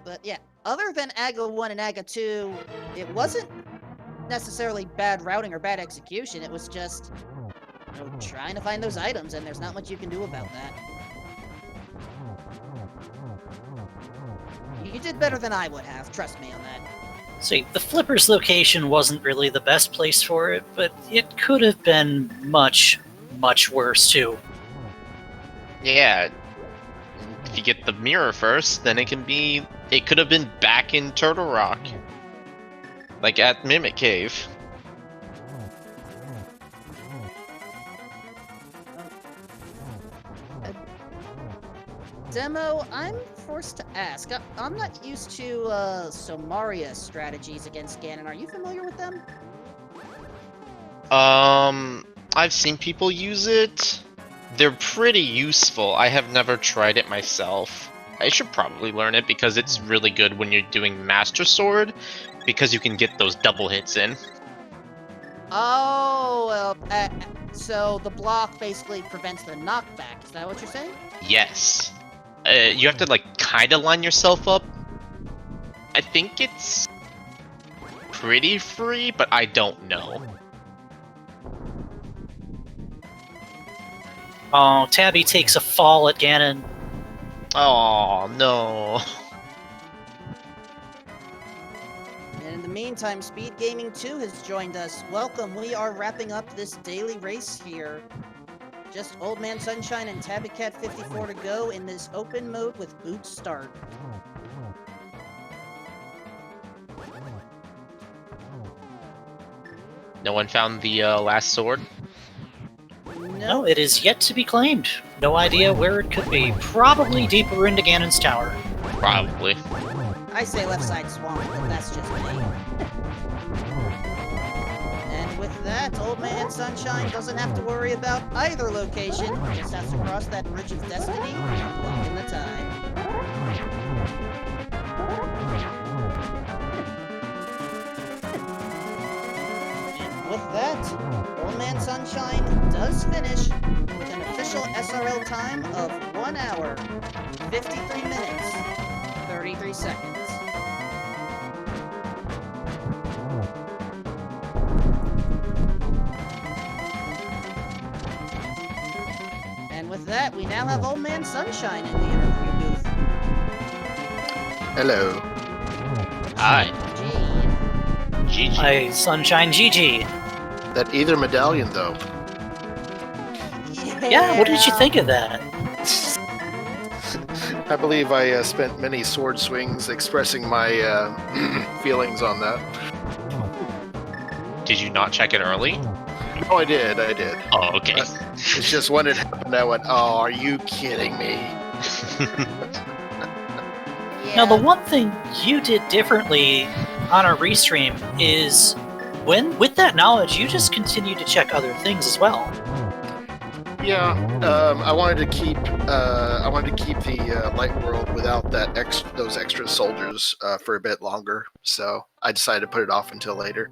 But yeah, other than Aga 1 and Aga 2, it wasn't necessarily bad routing or bad execution, it was just trying to find those items, and there's not much you can do about that. You did better than I would have, trust me on that. See, the Flipper's location wasn't really the best place for it, but it could have been much, much worse too. Yeah. If you get the mirror first, then it could have been back in Turtle Rock. Like at Mimic Cave. Demo, I'm forced to ask. I'm not used to Somaria strategies against Ganon. Are you familiar with them? I've seen people use it. They're pretty useful. I have never tried it myself. I should probably learn it because it's really good when you're doing Master Sword, because you can get those double hits in. Oh, so the block basically prevents the knockback. Is that what you're saying? Yes. You have to like kind of line yourself up. I think it's pretty free, but I don't know. Oh, Tabby takes a fall at Ganon. Oh no. And in the meantime, Speed Gaming 2 has joined us. Welcome. We are wrapping up this daily race here. Just Old Man Sunshine and Tabby Cat 54 to go in this open mode with boot start. No one found the last sword? No, it is yet to be claimed. No idea where it could be. Probably deeper into Ganon's tower. Probably. I say left side swamp, but that's just me. And with that, Old Man Sunshine doesn't have to worry about either location. Just has to cross that bridge of destiny and walk in the time. And with that, Old Man Sunshine does finish with an official SRL time of 1 hour, 53 minutes, 33 seconds. And with that, we now have Old Man Sunshine in the interview booth. Hello. Hi. Gee. GG. Hi, Sunshine GG. That either medallion, though. Yeah, what did you think of that? I believe I spent many sword swings expressing my feelings on that. Did you not check it early? Oh, I did. Oh, okay. It's just when it happened, I went, "Oh, are you kidding me?" Now, the one thing you did differently on our restream is with that knowledge, you just continued to check other things as well. Yeah, I wanted to keep the light world without those extra soldiers for a bit longer. So I decided to put it off until later.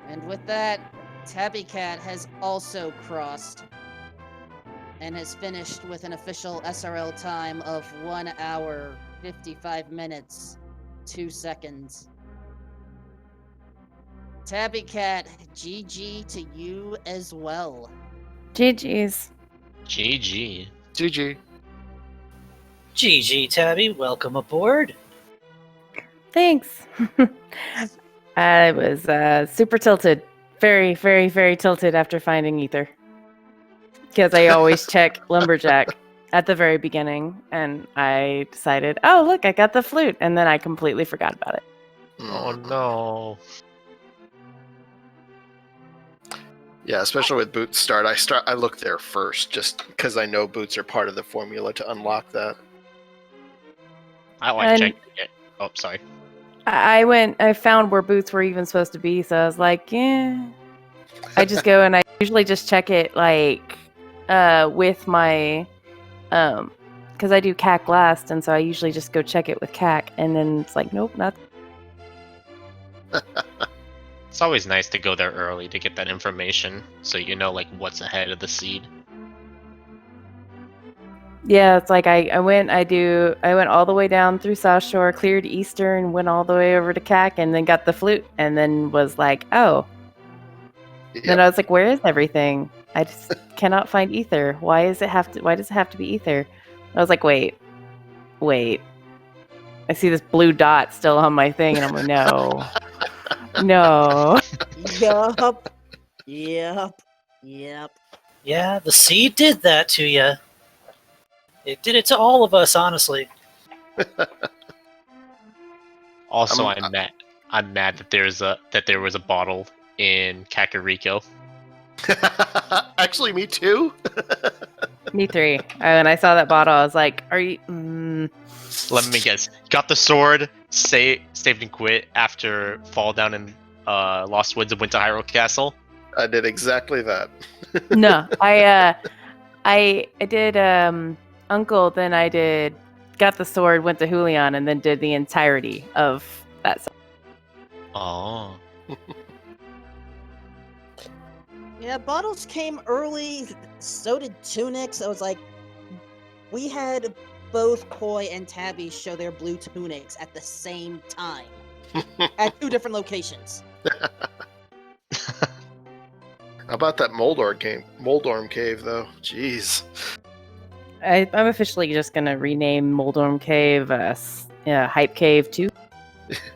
And with that, Tabby Cat has also crossed and has finished with an official SRL time of 1 hour, 55 minutes, 2 seconds. Tabby Cat, GG to you as well. GG's. GG. GG. GG, Tabby, welcome aboard. Thanks. I was super tilted. Very, very, very tilted after finding Ether. Because I always check Lumberjack at the very beginning. And I decided, oh, look, I got the flute. And then I completely forgot about it. Oh no. Yeah, especially with boots start. I look there first, just because I know boots are part of the formula to unlock that. I like And- checking it. Oh, sorry. I found where boots were even supposed to be, so I was like, yeah. I just go and I usually just check it like with my because I do CAC last, and so I usually just go check it with CAC, and then it's like, nope, not. It's always nice to go there early to get that information, so you know like what's ahead of the seed. Yeah, it's like I went all the way down through South Shore, cleared Eastern, went all the way over to CAC, and then got the flute, and then was like, oh. Yep. Then I was like, where is everything? I just cannot find ether. Why does it have to be ether? I was like, wait. I see this blue dot still on my thing, and I'm like, no. No. Yup. Yep. Yep. Yeah, the seed did that to you. It did it to all of us, honestly. Also, I'm- I'm mad that there was a bottle in Kakariko. Actually, me too. Me three. When I saw that bottle, I was like, are you... Let me guess. Got the sword, saved and quit after fall down in Lost Woods and went to Hyrule Castle. I did exactly that. No, I did Uncle, then I did got the sword, went to Julian, and then did the entirety of that. Oh. Yeah, bottles came early. So did tunics. I was like, we had both Koi and Tabby show their blue tunics at the same time at 2 different locations. How about that Moldorm cave, though? Jeez. I'm officially just gonna rename Moldorm Cave Hype Cave 2,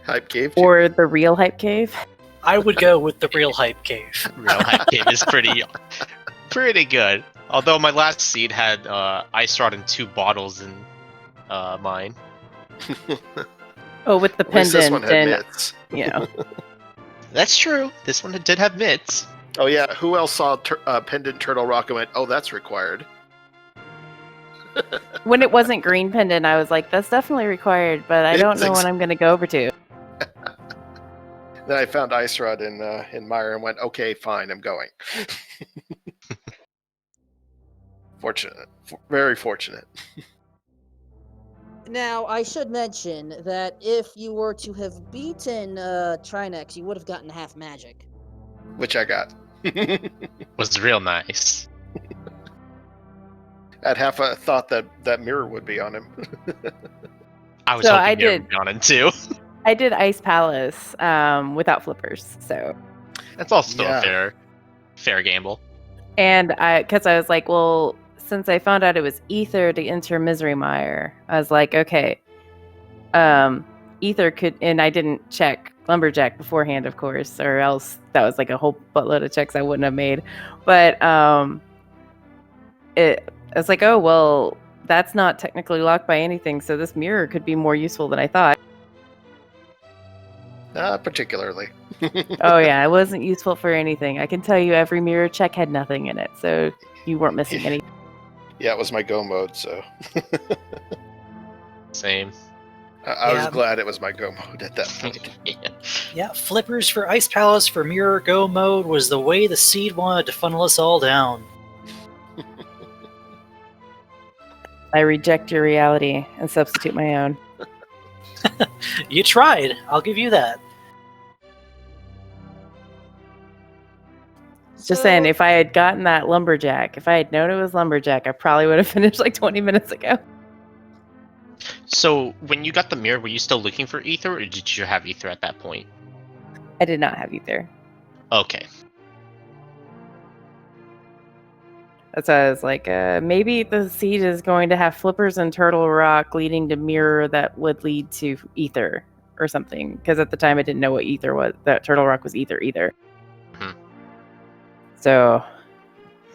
Hype cave. or the real Hype Cave. I would go with the real hype cave. Real Hype Cave is pretty good. Although my last seed had Ice Rod and 2 bottles in mine. Oh, with the At least this one pendant, had and mitts. you know, That's true. This one did have mitts. Oh yeah, who else saw pendant Turtle Rock and went, "Oh, that's required." when it wasn't green pendant, I was like, that's definitely required, but I don't know what I'm gonna go over to. Then I found Ice Rod in Meyer and went, "Okay, fine, I'm going." Fortunate, very fortunate. Now, I should mention that if you were to have beaten Trinex, you would have gotten half magic. Which I got. Was real nice. I'd half a thought that mirror would be on him. I was So hoping I you did- were on it too. I did Ice Palace without flippers, so. That's also Yeah. a fair gamble. And because I was like, well, since I found out it was Ether to enter Misery Mire, I was like, okay, Ether could, and I didn't check Lumberjack beforehand, of course, or else that was like a whole buttload of checks I wouldn't have made. But I was like, oh, well, that's not technically locked by anything, so this mirror could be more useful than I thought. Not particularly. Oh yeah, it wasn't useful for anything. I can tell you every mirror check had nothing in it, so you weren't missing any. Yeah, it was my go mode, so Same. I was Yeah. glad it was my go mode at that point. Yeah, flippers for Ice Palace for Mirror Go mode was the way the seed wanted to funnel us all down. I reject your reality and substitute my own. You tried, I'll give you that. Just saying, if I had gotten that Lumberjack, if I had known it was Lumberjack, I probably would have finished like 20 minutes ago. So when you got the mirror, were you still looking for ether, or did you have ether at that point? I did not have either. Okay. That's why I was like, maybe the seed is going to have flippers and Turtle Rock leading to mirror that would lead to ether or something. Because at the time I didn't know what ether was, that Turtle Rock was ether either. Mhm. So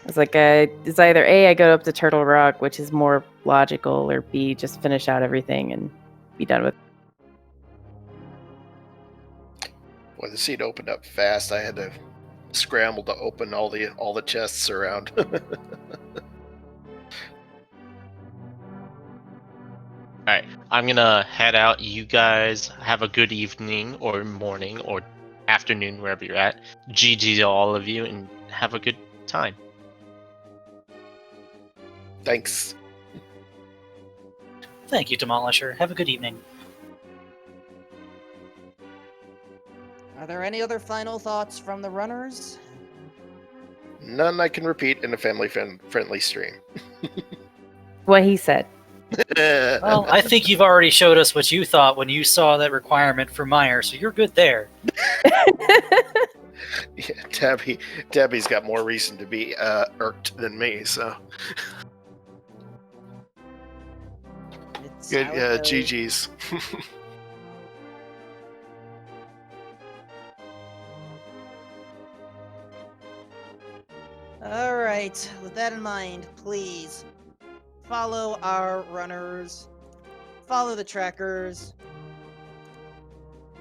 it's like, it's either A, I go up to Turtle Rock, which is more logical, or B, just finish out everything and be done with. Boy, the seat opened up fast. I had to scramble to open all the chests around. Alright, I'm gonna head out. You guys have a good evening, or morning, or afternoon, wherever you're at. GG to all of you, and have a good time. Thanks. Thank you, Demolisher. Have a good evening. Are there any other final thoughts from the runners? None I can repeat in a family-friendly stream. What he said. Well, I think you've already showed us what you thought when you saw that requirement for Meyer, so you're good there. Yeah, Debbie's got more reason to be irked than me, so It's good. how it goes. GG's. Alright, with that in mind, please follow our runners, follow the trackers,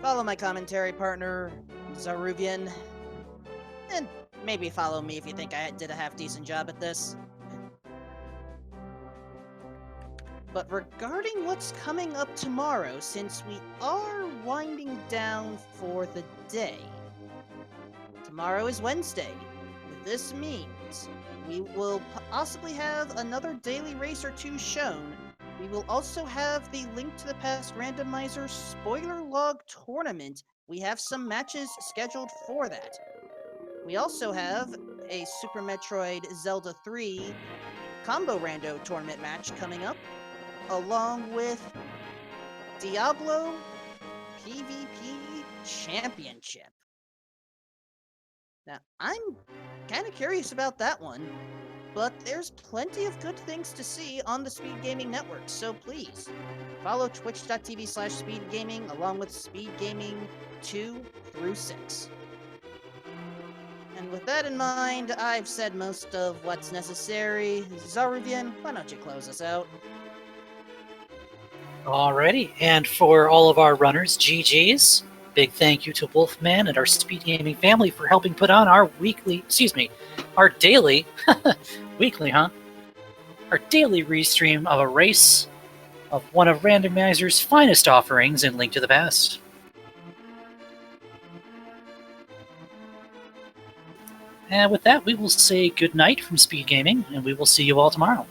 follow my commentary partner, Zaruvian, and maybe follow me if you think I did a half-decent job at this. But regarding what's coming up tomorrow, since we are winding down for the day, tomorrow is Wednesday. This means we will possibly have another daily race or two shown. We will also have the Link to the Past Randomizer spoiler log tournament. We have some matches scheduled for that. We also have a Super Metroid Zelda 3 combo rando tournament match coming up, along with Diablo PvP Championship. Now, I'm kind of curious about that one, but there's plenty of good things to see on the Speed Gaming Network, so please follow twitch.tv/speedgaming along with Speed Gaming 2 through 6. And with that in mind, I've said most of what's necessary. Zaruvian, why don't you close us out? Alrighty, and for all of our runners, GG's. Big thank you to Wolfman and our Speed Gaming family for helping put on our our daily, weekly, huh? Our daily restream of a race of one of Randomizer's finest offerings in Link to the Past. And with that, we will say good night from Speed Gaming, and we will see you all tomorrow.